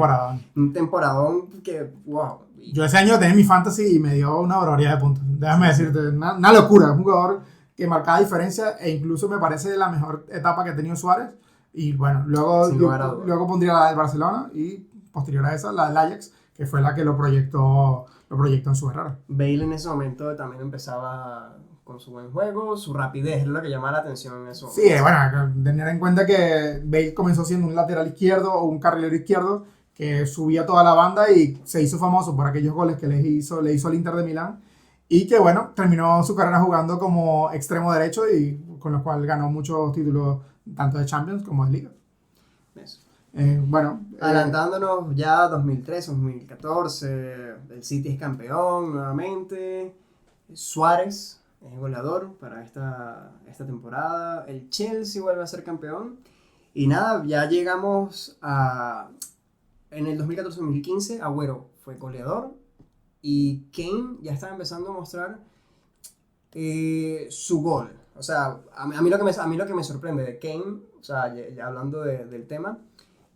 Un temporadón que, wow. Yo ese año tenía mi fantasy y me dio una barbaridad de puntos. Déjame decirte, una locura. Es un jugador que marcaba diferencia e incluso me parece la mejor etapa que ha tenido Suárez. Y bueno, luego pondría la del Barcelona y posterior a esa la del Ajax, que fue la que lo proyectó en su error. Bale en ese momento también empezaba con su buen juego, su rapidez es lo que llama la atención en eso. Sí, bueno, tener en cuenta que Bale comenzó siendo un lateral izquierdo o un carrilero izquierdo que subía toda la banda y se hizo famoso por aquellos goles que le hizo al Inter de Milán y que bueno, terminó su carrera jugando como extremo derecho y con lo cual ganó muchos títulos tanto de Champions como de Liga. Eso. Adelantándonos ya 2013, 2014, el City es campeón nuevamente, Suárez es goleador para esta temporada, el Chelsea vuelve a ser campeón y nada, ya llegamos en el 2014-2015 Agüero fue goleador y Kane ya estaba empezando a mostrar su gol. O sea, a mí lo que me sorprende de Kane, o sea, ya hablando del tema,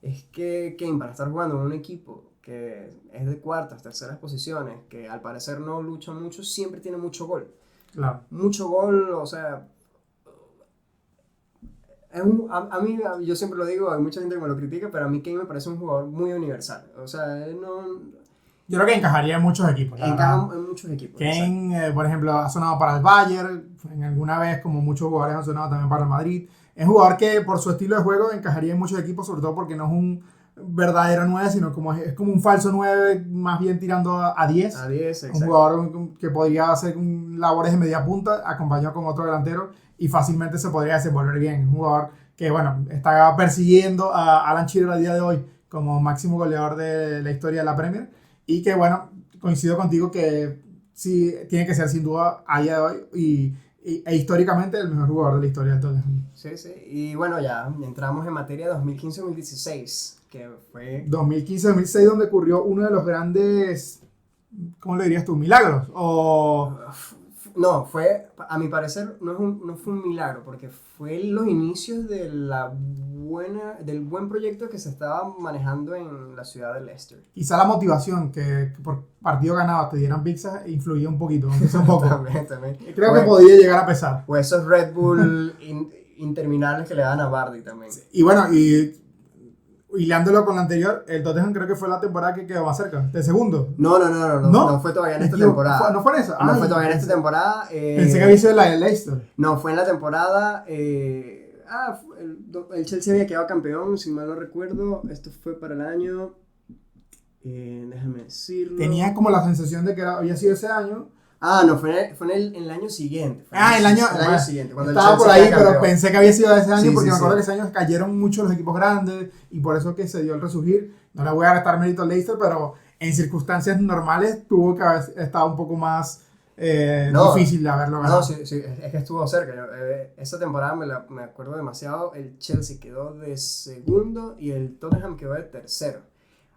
es que Kane, para estar jugando en un equipo que es de cuartas, terceras posiciones, que al parecer no lucha mucho, siempre tiene mucho gol. Claro. Mucho gol, o sea... a mí, yo siempre lo digo, hay mucha gente que me lo critica, pero a mí Kane me parece un jugador muy universal. O sea, yo creo que encajaría en muchos equipos. Encaja en muchos equipos. Kane, por ejemplo, ha sonado para el Bayern, en alguna vez, como muchos jugadores han sonado también para el Madrid. Es un jugador que por su estilo de juego encajaría en muchos equipos, sobre todo porque no es un verdadero 9, sino es como un falso 9, más bien tirando a 10. A 10, exacto. Un jugador que podría hacer labores de media punta, acompañado con otro delantero, y fácilmente se podría desenvolver bien. Un jugador que, bueno, está persiguiendo a Alan Shearer a día de hoy como máximo goleador de la historia de la Premier. Y que, bueno, coincido contigo que sí tiene que ser sin duda a día de hoy e históricamente el mejor jugador de la historia del Tottenham. Sí. Y bueno, ya entramos en materia 2015-2016, que fue... 2015-2016 donde ocurrió uno de los grandes, ¿cómo le dirías tú? Milagros. O No, a mi parecer, no fue un milagro, porque fue los inicios del buen proyecto que se estaba manejando en la ciudad de Leicester. Quizá la motivación que por partido ganado te dieran pizza influía un poquito, aunque sea un poco. También. Creo que podría llegar a pesar. O esos Red Bull interminables que le dan a Vardy también. Y bueno, y hilándolo con la anterior, el Tottenham creo que fue la temporada que quedó más cerca, de segundo. No fue todavía en esta temporada. ¿No fue en esa? No fue todavía en esta temporada. Pensé que había sido la de Leicester. No, fue en la temporada. El Chelsea había quedado campeón, si mal no recuerdo. Esto fue para el año. Déjame decirlo. Tenía como la sensación de que había sido ese año. No, fue en el año siguiente. El año siguiente. Cuando estaba por ahí, pero campeón. pensé que había sido ese año Sí, porque sí, me acuerdo sí. que ese año cayeron mucho los equipos grandes y por eso que se dio el resurgir. No le voy a restar mérito al Leicester, pero en circunstancias normales tuvo que haber estado un poco más difícil de haberlo ganado. No, sí, es que estuvo cerca. Esa temporada me acuerdo demasiado. El Chelsea quedó de segundo y el Tottenham quedó de tercero.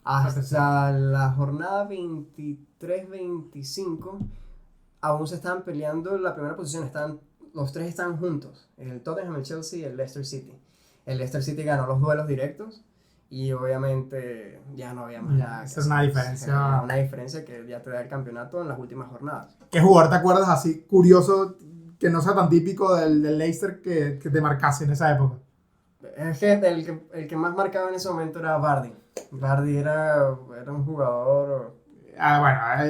Hasta la jornada 23-25 aún se estaban peleando la primera posición. Los tres están juntos. El Tottenham, el Chelsea y el Leicester City. El Leicester City ganó los duelos directos y obviamente ya no había más nada. Esa es una diferencia. Una diferencia que ya te da el campeonato en las últimas jornadas. ¿Qué jugador te acuerdas así curioso que no sea tan típico del Leicester que te marcase en esa época? Es que el que más marcaba en ese momento era Vardy. Vardy era un jugador...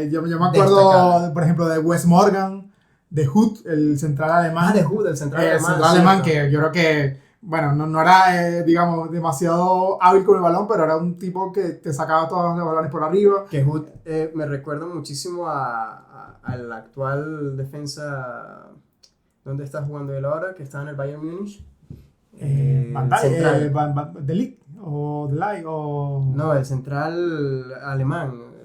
Yo me acuerdo, destacable. por ejemplo, de Wes Morgan, de Hood, el central alemán. de Hood, el central El alemán. central alemán que yo creo que, bueno, no era, digamos, demasiado hábil con el balón, pero era un tipo que te sacaba todos los balones por arriba. Que Hood me recuerda muchísimo al actual defensa. ¿Dónde está jugando él ahora? Que está en el Bayern Múnich. De Ligt o de Lai o... No, el central alemán.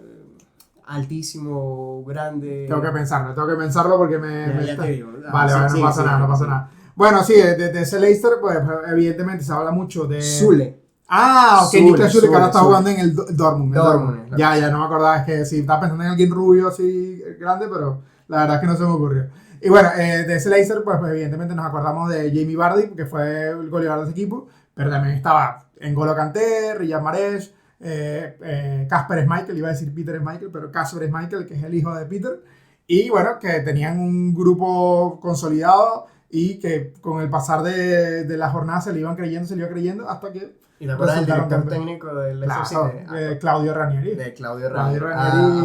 Altísimo, grande. Tengo que pensarlo porque Ya te digo. Vale, no pasa nada. Bueno, sí, de ese Leicester, pues evidentemente se habla mucho de... Zule. Niklas Zule, que ahora está Zule. jugando en el Dortmund. Dortmund, Ya, no me acordaba, es que sí, estaba pensando en alguien rubio así grande, pero la verdad es que no se me ocurrió. Y bueno, de ese Leicester, pues evidentemente nos acordamos de Jamie Vardy, que fue el goleador de ese equipo, pero también estaba N'Golo Kanté, Riyad Mahrez, Kasper Schmeichel, iba a decir Peter Schmeichel, pero Kasper Schmeichel, que es el hijo de Peter, y bueno, que tenían un grupo consolidado y que con el pasar de la jornada se le iba creyendo hasta que... ¿Y te acuerdas del director técnico del Leicester City? Claudio Ranieri. De Claudio Ranieri.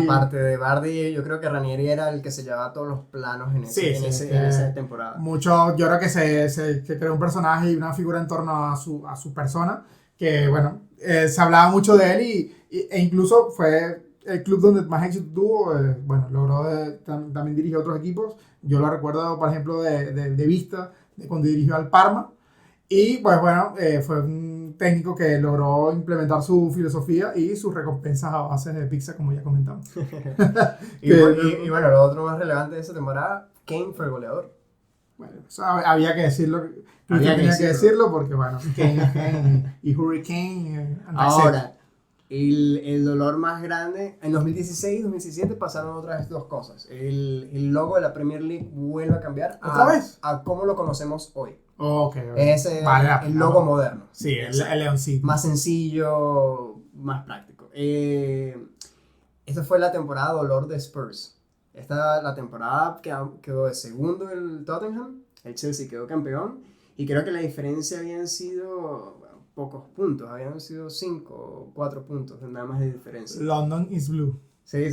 Aparte de Vardy, yo creo que Ranieri era el que se llevaba todos los planos en esa temporada. Yo creo que se creó un personaje y una figura en torno a su persona, que bueno, se hablaba mucho de él e incluso fue el club donde más éxito tuvo. Logró también dirigir otros equipos. Yo lo recuerdo, por ejemplo, de vista, de cuando dirigió al Parma. Y pues bueno, fue un técnico que logró implementar su filosofía y sus recompensas a base de pizza, como ya comentamos. y bueno, lo otro más relevante de esa temporada, Kane fue el goleador. Bueno, eso había que decirlo. Tenía que decirlo porque, bueno, Kane y Hurricane. Ahora, el dolor más grande, en 2016 y 2017 pasaron otras dos cosas. El logo de la Premier League vuelve a cambiar. ¿Otra vez? A cómo lo conocemos hoy. Okay. Es el logo moderno. Sí, el leoncito. Más sencillo, más práctico. Esta fue la temporada dolor de Spurs. La temporada quedó de segundo el Tottenham, el Chelsea quedó campeón y creo que la diferencia habían sido pocos puntos, habían sido 5 o 4 puntos nada más de diferencia. London is blue. Sí.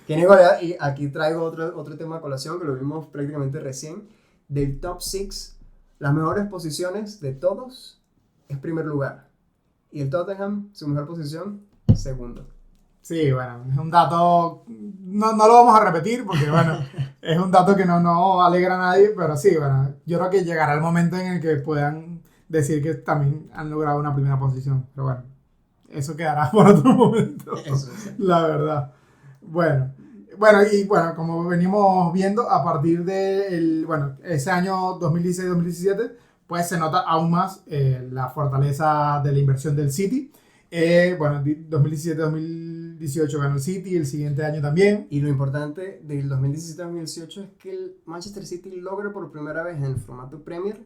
Tiene goleada, y aquí traigo otro tema a colación que lo vimos prácticamente recién. Del top 6, las mejores posiciones de todos es primer lugar. Y el Tottenham, su mejor posición, segundo. Sí, bueno, es un dato, no lo vamos a repetir porque, bueno, es un dato que no alegra a nadie, pero sí, bueno, yo creo que llegará el momento en el que puedan decir que también han logrado una primera posición, pero bueno, eso quedará por otro momento, la verdad. Bueno, como venimos viendo, a partir de ese año 2016-2017, pues se nota aún más la fortaleza de la inversión del City. 2017-2018 2018 ganó el City, el siguiente año también. Y lo importante del 2017-2018 es que el Manchester City logra por primera vez en el formato Premier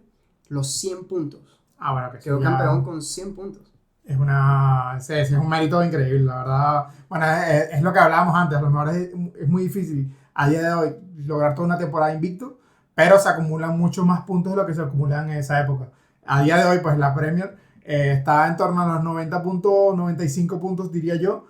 los 100 puntos. Bueno, que Quedó campeón con 100 puntos. Es un mérito increíble, la verdad. Bueno, es lo que hablábamos antes, a lo mejor es muy difícil a día de hoy lograr toda una temporada invicto, pero se acumulan muchos más puntos de lo que se acumulan en esa época. A día de hoy, pues la Premier está en torno a los 90 puntos, 95 puntos, diría yo,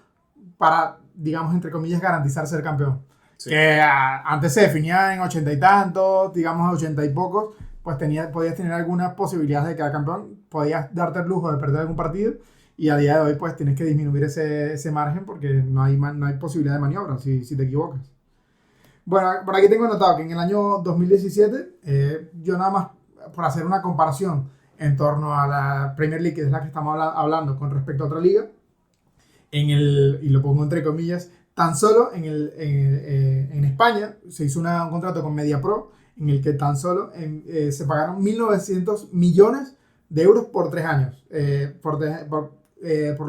para, digamos, entre comillas, garantizar ser campeón. Sí. Que antes se definía en 80 y tantos, digamos 80 y pocos, pues podías tener algunas posibilidades de quedar campeón, podías darte el lujo de perder algún partido, y a día de hoy pues tienes que disminuir ese margen porque no hay posibilidad de maniobra si te equivocas. Bueno, por aquí tengo anotado que en el año 2017, yo nada más por hacer una comparación en torno a la Premier League, que es la que estamos hablando con respecto a otra liga, y lo pongo entre comillas, tan solo en España se hizo un contrato con MediaPro en el que tan solo se pagaron 1.900 millones de euros por 3 años por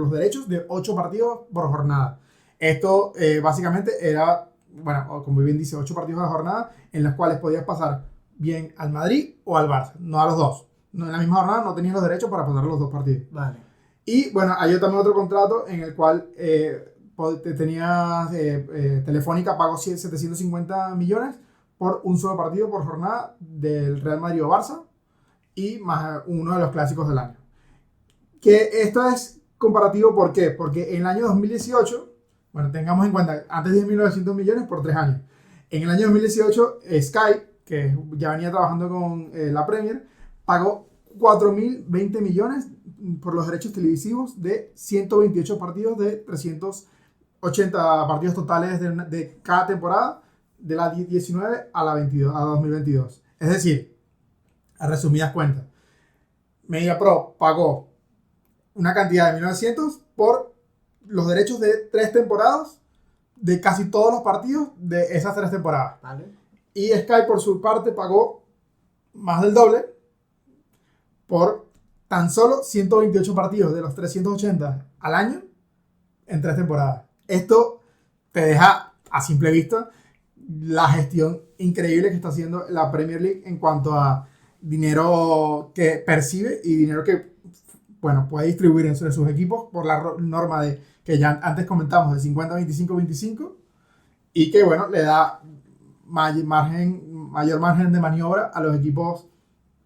los derechos de 8 partidos por jornada. Esto básicamente era, bueno, como bien dice, 8 partidos a la jornada en los cuales podías pasar bien al Madrid o al Barça, no a los dos. No, en la misma jornada no tenías los derechos para pasar los dos partidos. Vale. Y bueno, hay también otro contrato en el cual Telefónica pagó 750 millones por un solo partido por jornada del Real Madrid o Barça y más uno de los clásicos del año. Que esto es comparativo, ¿por qué? Porque en el año 2018, bueno, tengamos en cuenta, antes de 1.900 millones por 3 años. En el año 2018, Sky, que ya venía trabajando con la Premier, pagó 4.020 millones por los derechos televisivos de 128 partidos de 380 partidos totales de cada temporada, de la 19 a la 2022. Es decir, a resumidas cuentas, MediaPro pagó una cantidad de 1.900 por los derechos de 3 temporadas de casi todos los partidos de esas 3 temporadas. Vale. Y Sky por su parte pagó más del doble por tan solo 128 partidos de los 380 al año en 3 temporadas. Esto te deja a simple vista la gestión increíble que está haciendo la Premier League en cuanto a dinero que percibe y dinero que, bueno, puede distribuir entre sus equipos por la norma que ya antes comentamos de 50-25-25 y que, bueno, le da mayor margen de maniobra a los equipos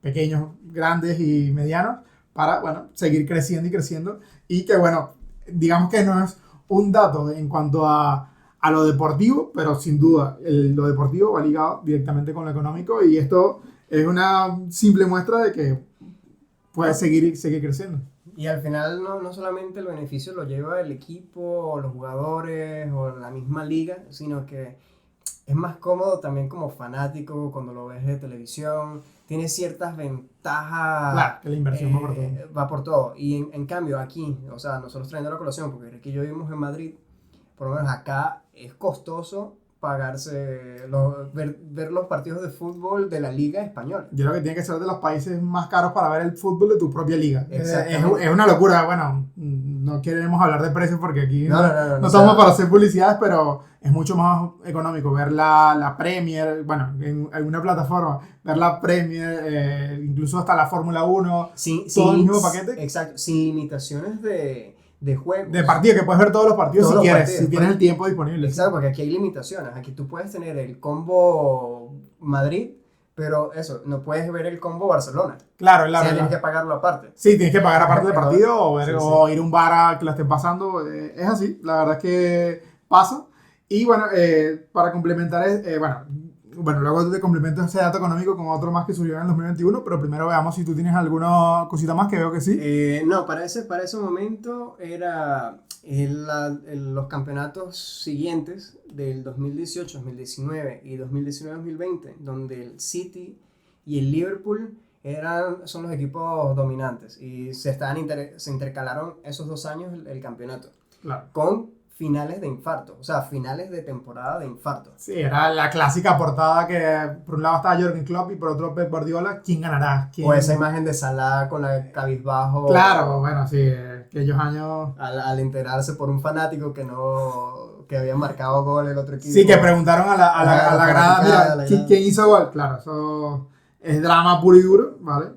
pequeños, grandes y medianos para, bueno, seguir creciendo y creciendo, y que, bueno, digamos que no es un dato en cuanto a lo deportivo, pero sin duda lo deportivo va ligado directamente con lo económico, y esto es una simple muestra de que puede seguir creciendo. Y al final no solamente el beneficio lo lleva el equipo o los jugadores o la misma liga, sino que es más cómodo también como fanático cuando lo ves de televisión. Tiene ciertas ventajas. Claro, que la inversión va por todo. Va por todo. Y en cambio aquí, o sea, nosotros trayendo la colación, porque aquí yo vivimos en Madrid, por lo menos acá es costoso pagarse, ver los partidos de fútbol de la Liga Española. Yo creo que tiene que ser de los países más caros para ver el fútbol de tu propia liga. Es una locura. Bueno, no queremos hablar de precios porque aquí no estamos para hacer publicidades, pero es mucho más económico ver la Premier, bueno, en alguna plataforma, ver la Premier, incluso hasta la Fórmula 1, todo el mismo paquete. Exacto, sin limitaciones de juegos. De partidos, que puedes ver todos los partidos si quieres, si tienes el tiempo disponible. Exacto, porque aquí hay limitaciones. Aquí tú puedes tener el combo Madrid, pero eso, no puedes ver el combo Barcelona. Claro. Tienes que pagarlo aparte. Sí, tienes que pagar aparte del partido o ir a un bar a que lo estén pasando. Es así, la verdad es que pasa. Y bueno, para complementar, bueno, luego te complemento ese dato económico con otro más que surgió en el 2021, pero primero veamos si tú tienes alguna cosita más, que veo que sí. No, para ese momento era los campeonatos siguientes del 2018, 2019 y 2019-2020, donde el City y el Liverpool son los equipos dominantes y se intercalaron esos 2 años el campeonato. Claro. Con finales de infarto, o sea, finales de temporada de infarto. Sí, era la clásica portada que por un lado estaba Jürgen Klopp y por otro Pep Guardiola. ¿Quién ganará? O esa imagen de Salah con la cabizbajo. Claro, bueno, sí. aquellos años. Al enterarse por un fanático que había marcado gol el otro equipo. Sí, que preguntaron a la grada, mira, ¿quién hizo gol? Claro, eso es drama puro y duro, ¿vale?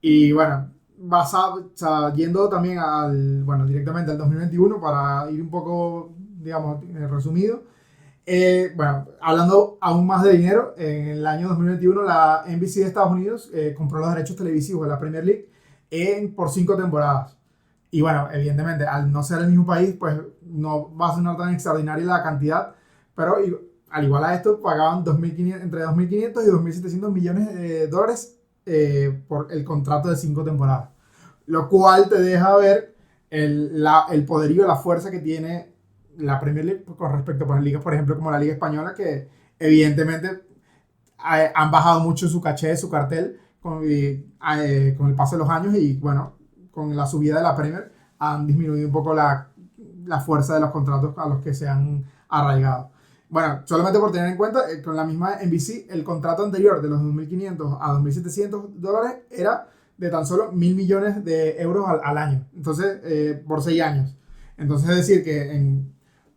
Y bueno, basado, o sea, yendo también directamente al 2021 para ir un poco, digamos, resumido. Bueno, hablando aún más de dinero, en el año 2021 la NBC de Estados Unidos compró los derechos televisivos de la Premier League por 5 temporadas. Y bueno, evidentemente, al no ser el mismo país, pues no va a sonar tan extraordinaria la cantidad, pero al igual a esto, pagaban entre 2.500 y 2.700 millones de dólares por el contrato de 5 temporadas. Lo cual te deja ver el poderío, la fuerza que tiene la Premier League con respecto a ligas, por ejemplo, como la Liga Española, que evidentemente han bajado mucho su caché, su cartel con el paso de los años y bueno, con la subida de la Premier han disminuido un poco la fuerza de los contratos a los que se han arraigado. Bueno, solamente por tener en cuenta, con la misma NBC, el contrato anterior de los 2.500 a 2.700 dólares era de tan solo 1.000 millones de euros al año. Entonces, por 6 años. Entonces, es decir, que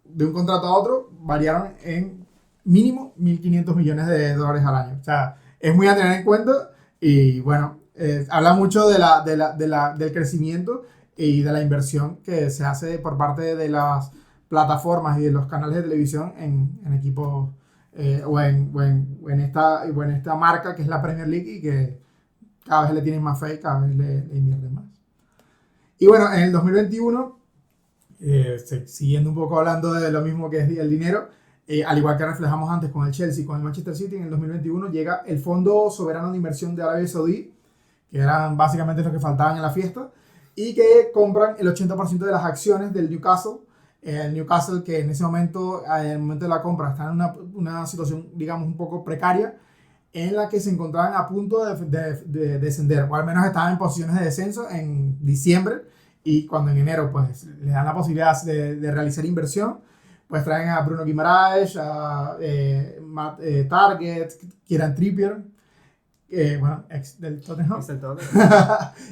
de un contrato a otro variaron en mínimo 1.500 millones de dólares al año. O sea, es muy a tener en cuenta y bueno, habla mucho del crecimiento y de la inversión que se hace por parte de las plataformas y de los canales de televisión en equipos o en esta marca que es la Premier League y que cada vez le tienen más fe y cada vez le invierten más. Y bueno, en el 2021, siguiendo un poco hablando de lo mismo que es el dinero, al igual que reflejamos antes con el Chelsea y con el Manchester City, en el 2021 llega el Fondo Soberano de Inversión de Arabia Saudí, que eran básicamente los que faltaban en la fiesta, y que compran el 80% de las acciones del Newcastle. El Newcastle que en ese momento, en el momento de la compra, está en una situación, digamos, un poco precaria, en la que se encontraban a punto de descender, o al menos estaban en posiciones de descenso en diciembre, y cuando en enero pues le dan la posibilidad de realizar inversión, pues traen a Bruno Guimaraes, a Matt Target, Kieran Trippier, bueno, ex del Tottenham,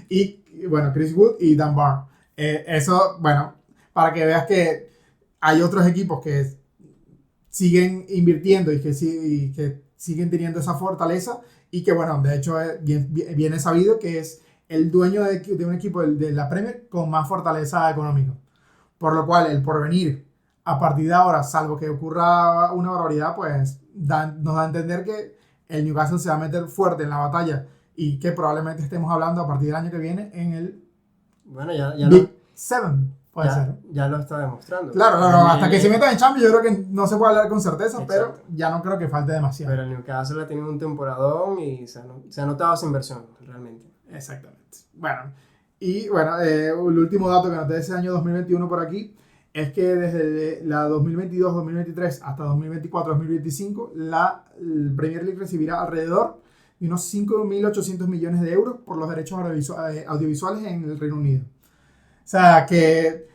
y bueno, Chris Wood y Dan Barr. Eso, bueno, para que veas que hay otros equipos que siguen invirtiendo y que siguen teniendo esa fortaleza y que, bueno, de hecho viene sabido que es el dueño de un equipo de la Premier con más fortaleza económica. Por lo cual, el porvenir, a partir de ahora, salvo que ocurra una barbaridad, pues nos da a entender que el Newcastle se va a meter fuerte en la batalla y que probablemente estemos hablando a partir del año que viene en el Big Seven. Puede ser. Ya lo está demostrando. Claro, hasta que se metan en Champions yo creo que no se puede hablar con certeza, exacto, pero ya no creo que falte demasiado. Pero el Newcastle ha tenido un temporadón y se ha notado esa inversión, realmente. Exactamente. Bueno, y bueno, el último dato que noté de ese año 2021 por aquí es que desde la 2022-2023 hasta 2024-2025 la Premier League recibirá alrededor de unos 5.800 millones de euros por los derechos audiovisuales en el Reino Unido. O sea, que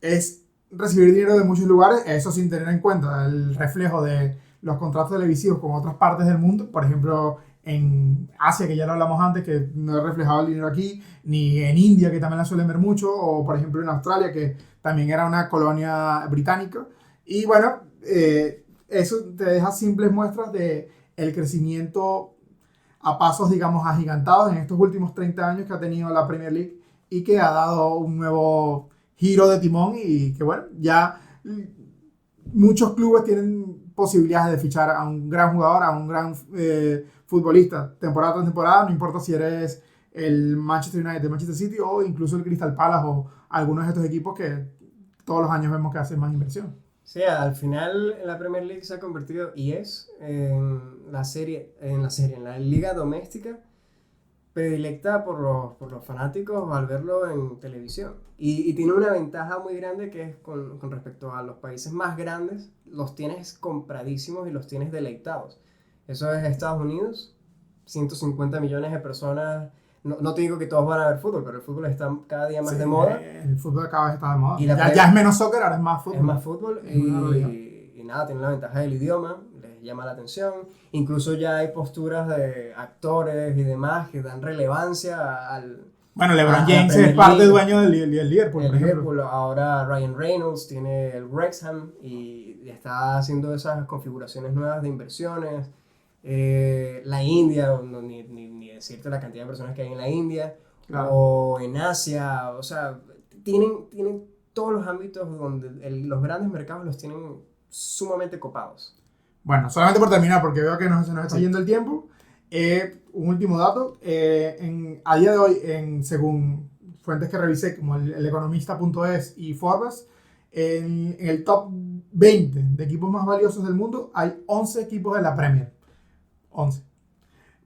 es recibir dinero de muchos lugares, eso sin tener en cuenta el reflejo de los contratos televisivos con otras partes del mundo. Por ejemplo, en Asia, que ya lo hablamos antes, que no he reflejado el dinero aquí, ni en India, que también la suelen ver mucho, o por ejemplo en Australia, que también era una colonia británica. Y bueno, eso te deja simples muestras de el crecimiento a pasos, digamos, agigantados en estos últimos 30 años que ha tenido la Premier League y que ha dado un nuevo giro de timón y que bueno, ya muchos clubes tienen posibilidades de fichar a un gran jugador, a un gran futbolista, temporada tras temporada, no importa si eres el Manchester United, el Manchester City o incluso el Crystal Palace o algunos de estos equipos que todos los años vemos que hacen más inversión. Sí, al final la Premier League se ha convertido y es en la liga doméstica predilecta por los fanáticos al verlo en televisión. Y tiene una ventaja muy grande que es con respecto a los países más grandes, los tienes compradísimos y los tienes deleitados. Eso es Estados Unidos, 150 millones de personas. No te digo que todos van a ver fútbol, pero el fútbol está cada día más de moda. El fútbol cada vez está de moda. Ya es menos soccer, ahora es más fútbol. Es más fútbol y nada, tiene la ventaja del idioma, les llama la atención. Incluso ya hay posturas de actores y demás que dan relevancia Bueno, LeBron a la James es Premier parte League. dueño del Liverpool, El por ejemplo. Liverpool, ahora Ryan Reynolds tiene el Wrexham y está haciendo esas configuraciones nuevas de inversiones. La India, ni decirte la cantidad de personas que hay en la India, Claro. o en Asia, o sea, tienen todos los ámbitos donde los grandes mercados los tienen sumamente copados. Bueno, solamente por terminar, porque veo que se nos está Sí. yendo el tiempo. Un último dato. A día de hoy, según fuentes que revisé, como el economista.es y Forbes, en el top 20 de equipos más valiosos del mundo hay 11 equipos de la Premier. 11.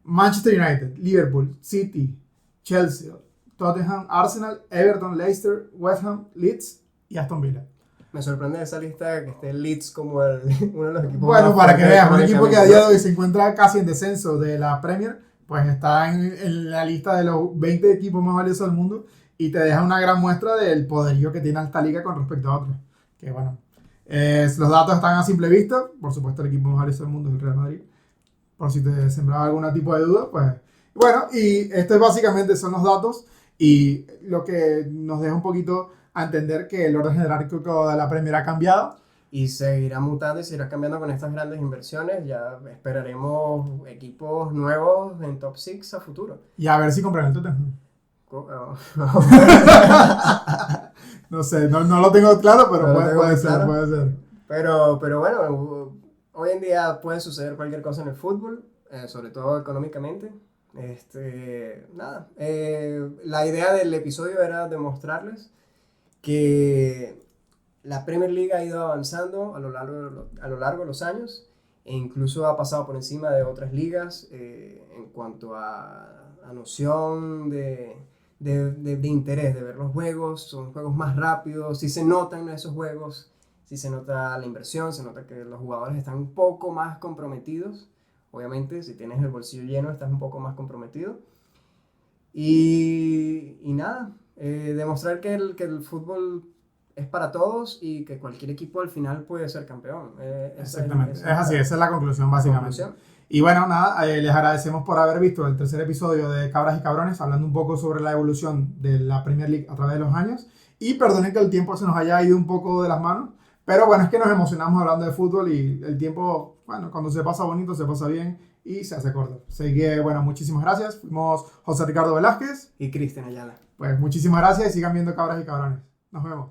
Manchester United, Liverpool, City, Chelsea, Tottenham, Arsenal, Everton, Leicester, West Ham, Leeds y Aston Villa. Me sorprende esa lista que esté Leeds como uno de los equipos Bueno, más para que fuertes veas, un equipo que a económicamente, día de ¿no? hoy se encuentra casi en descenso de la Premier, pues está en la lista de los 20 equipos más valiosos del mundo y te deja una gran muestra del poderío que tiene esta liga con respecto a otros. Que bueno, los datos están a simple vista, por supuesto el equipo más valioso del mundo es el Real Madrid, por si te sembraba algún tipo de duda, pues bueno, y esto básicamente son los datos y lo que nos deja un poquito a entender que el orden jerárquico de la Premier ha cambiado. Y seguirá mutando y seguirá cambiando con estas grandes inversiones. Ya esperaremos equipos nuevos en top 6 a futuro. Y a ver si compran el Tottenham. No sé, no lo tengo claro, pero No lo puede, tengo puede muy ser, claro. puede ser. Pero bueno, hoy en día puede suceder cualquier cosa en el fútbol, sobre todo económicamente. Nada, la idea del episodio era demostrarles que la Premier League ha ido avanzando a lo largo de los años e incluso ha pasado por encima de otras ligas en cuanto a noción de interés, de ver los juegos. Son juegos más rápidos, sí se notan esos juegos, sí se nota la inversión, se nota que los jugadores están un poco más comprometidos. Obviamente, si tienes el bolsillo lleno, estás un poco más comprometido. Y nada, demostrar que el fútbol es para todos y que cualquier equipo al final puede ser campeón. Exactamente, es así, esa es la conclusión básicamente. conclusión. Y bueno, nada, les agradecemos por haber visto el tercer episodio de Cabras y Cabrones, hablando un poco sobre la evolución de la Premier League a través de los años. Y perdonen que el tiempo se nos haya ido un poco de las manos, pero bueno, es que nos emocionamos hablando de fútbol y el tiempo, bueno, cuando se pasa bonito, se pasa bien y se hace corto. Así que, bueno, muchísimas gracias. Fuimos José Ricardo Velázquez. Y Cristian Ayala. Pues muchísimas gracias y sigan viendo Cabras y Cabrones. Nos vemos.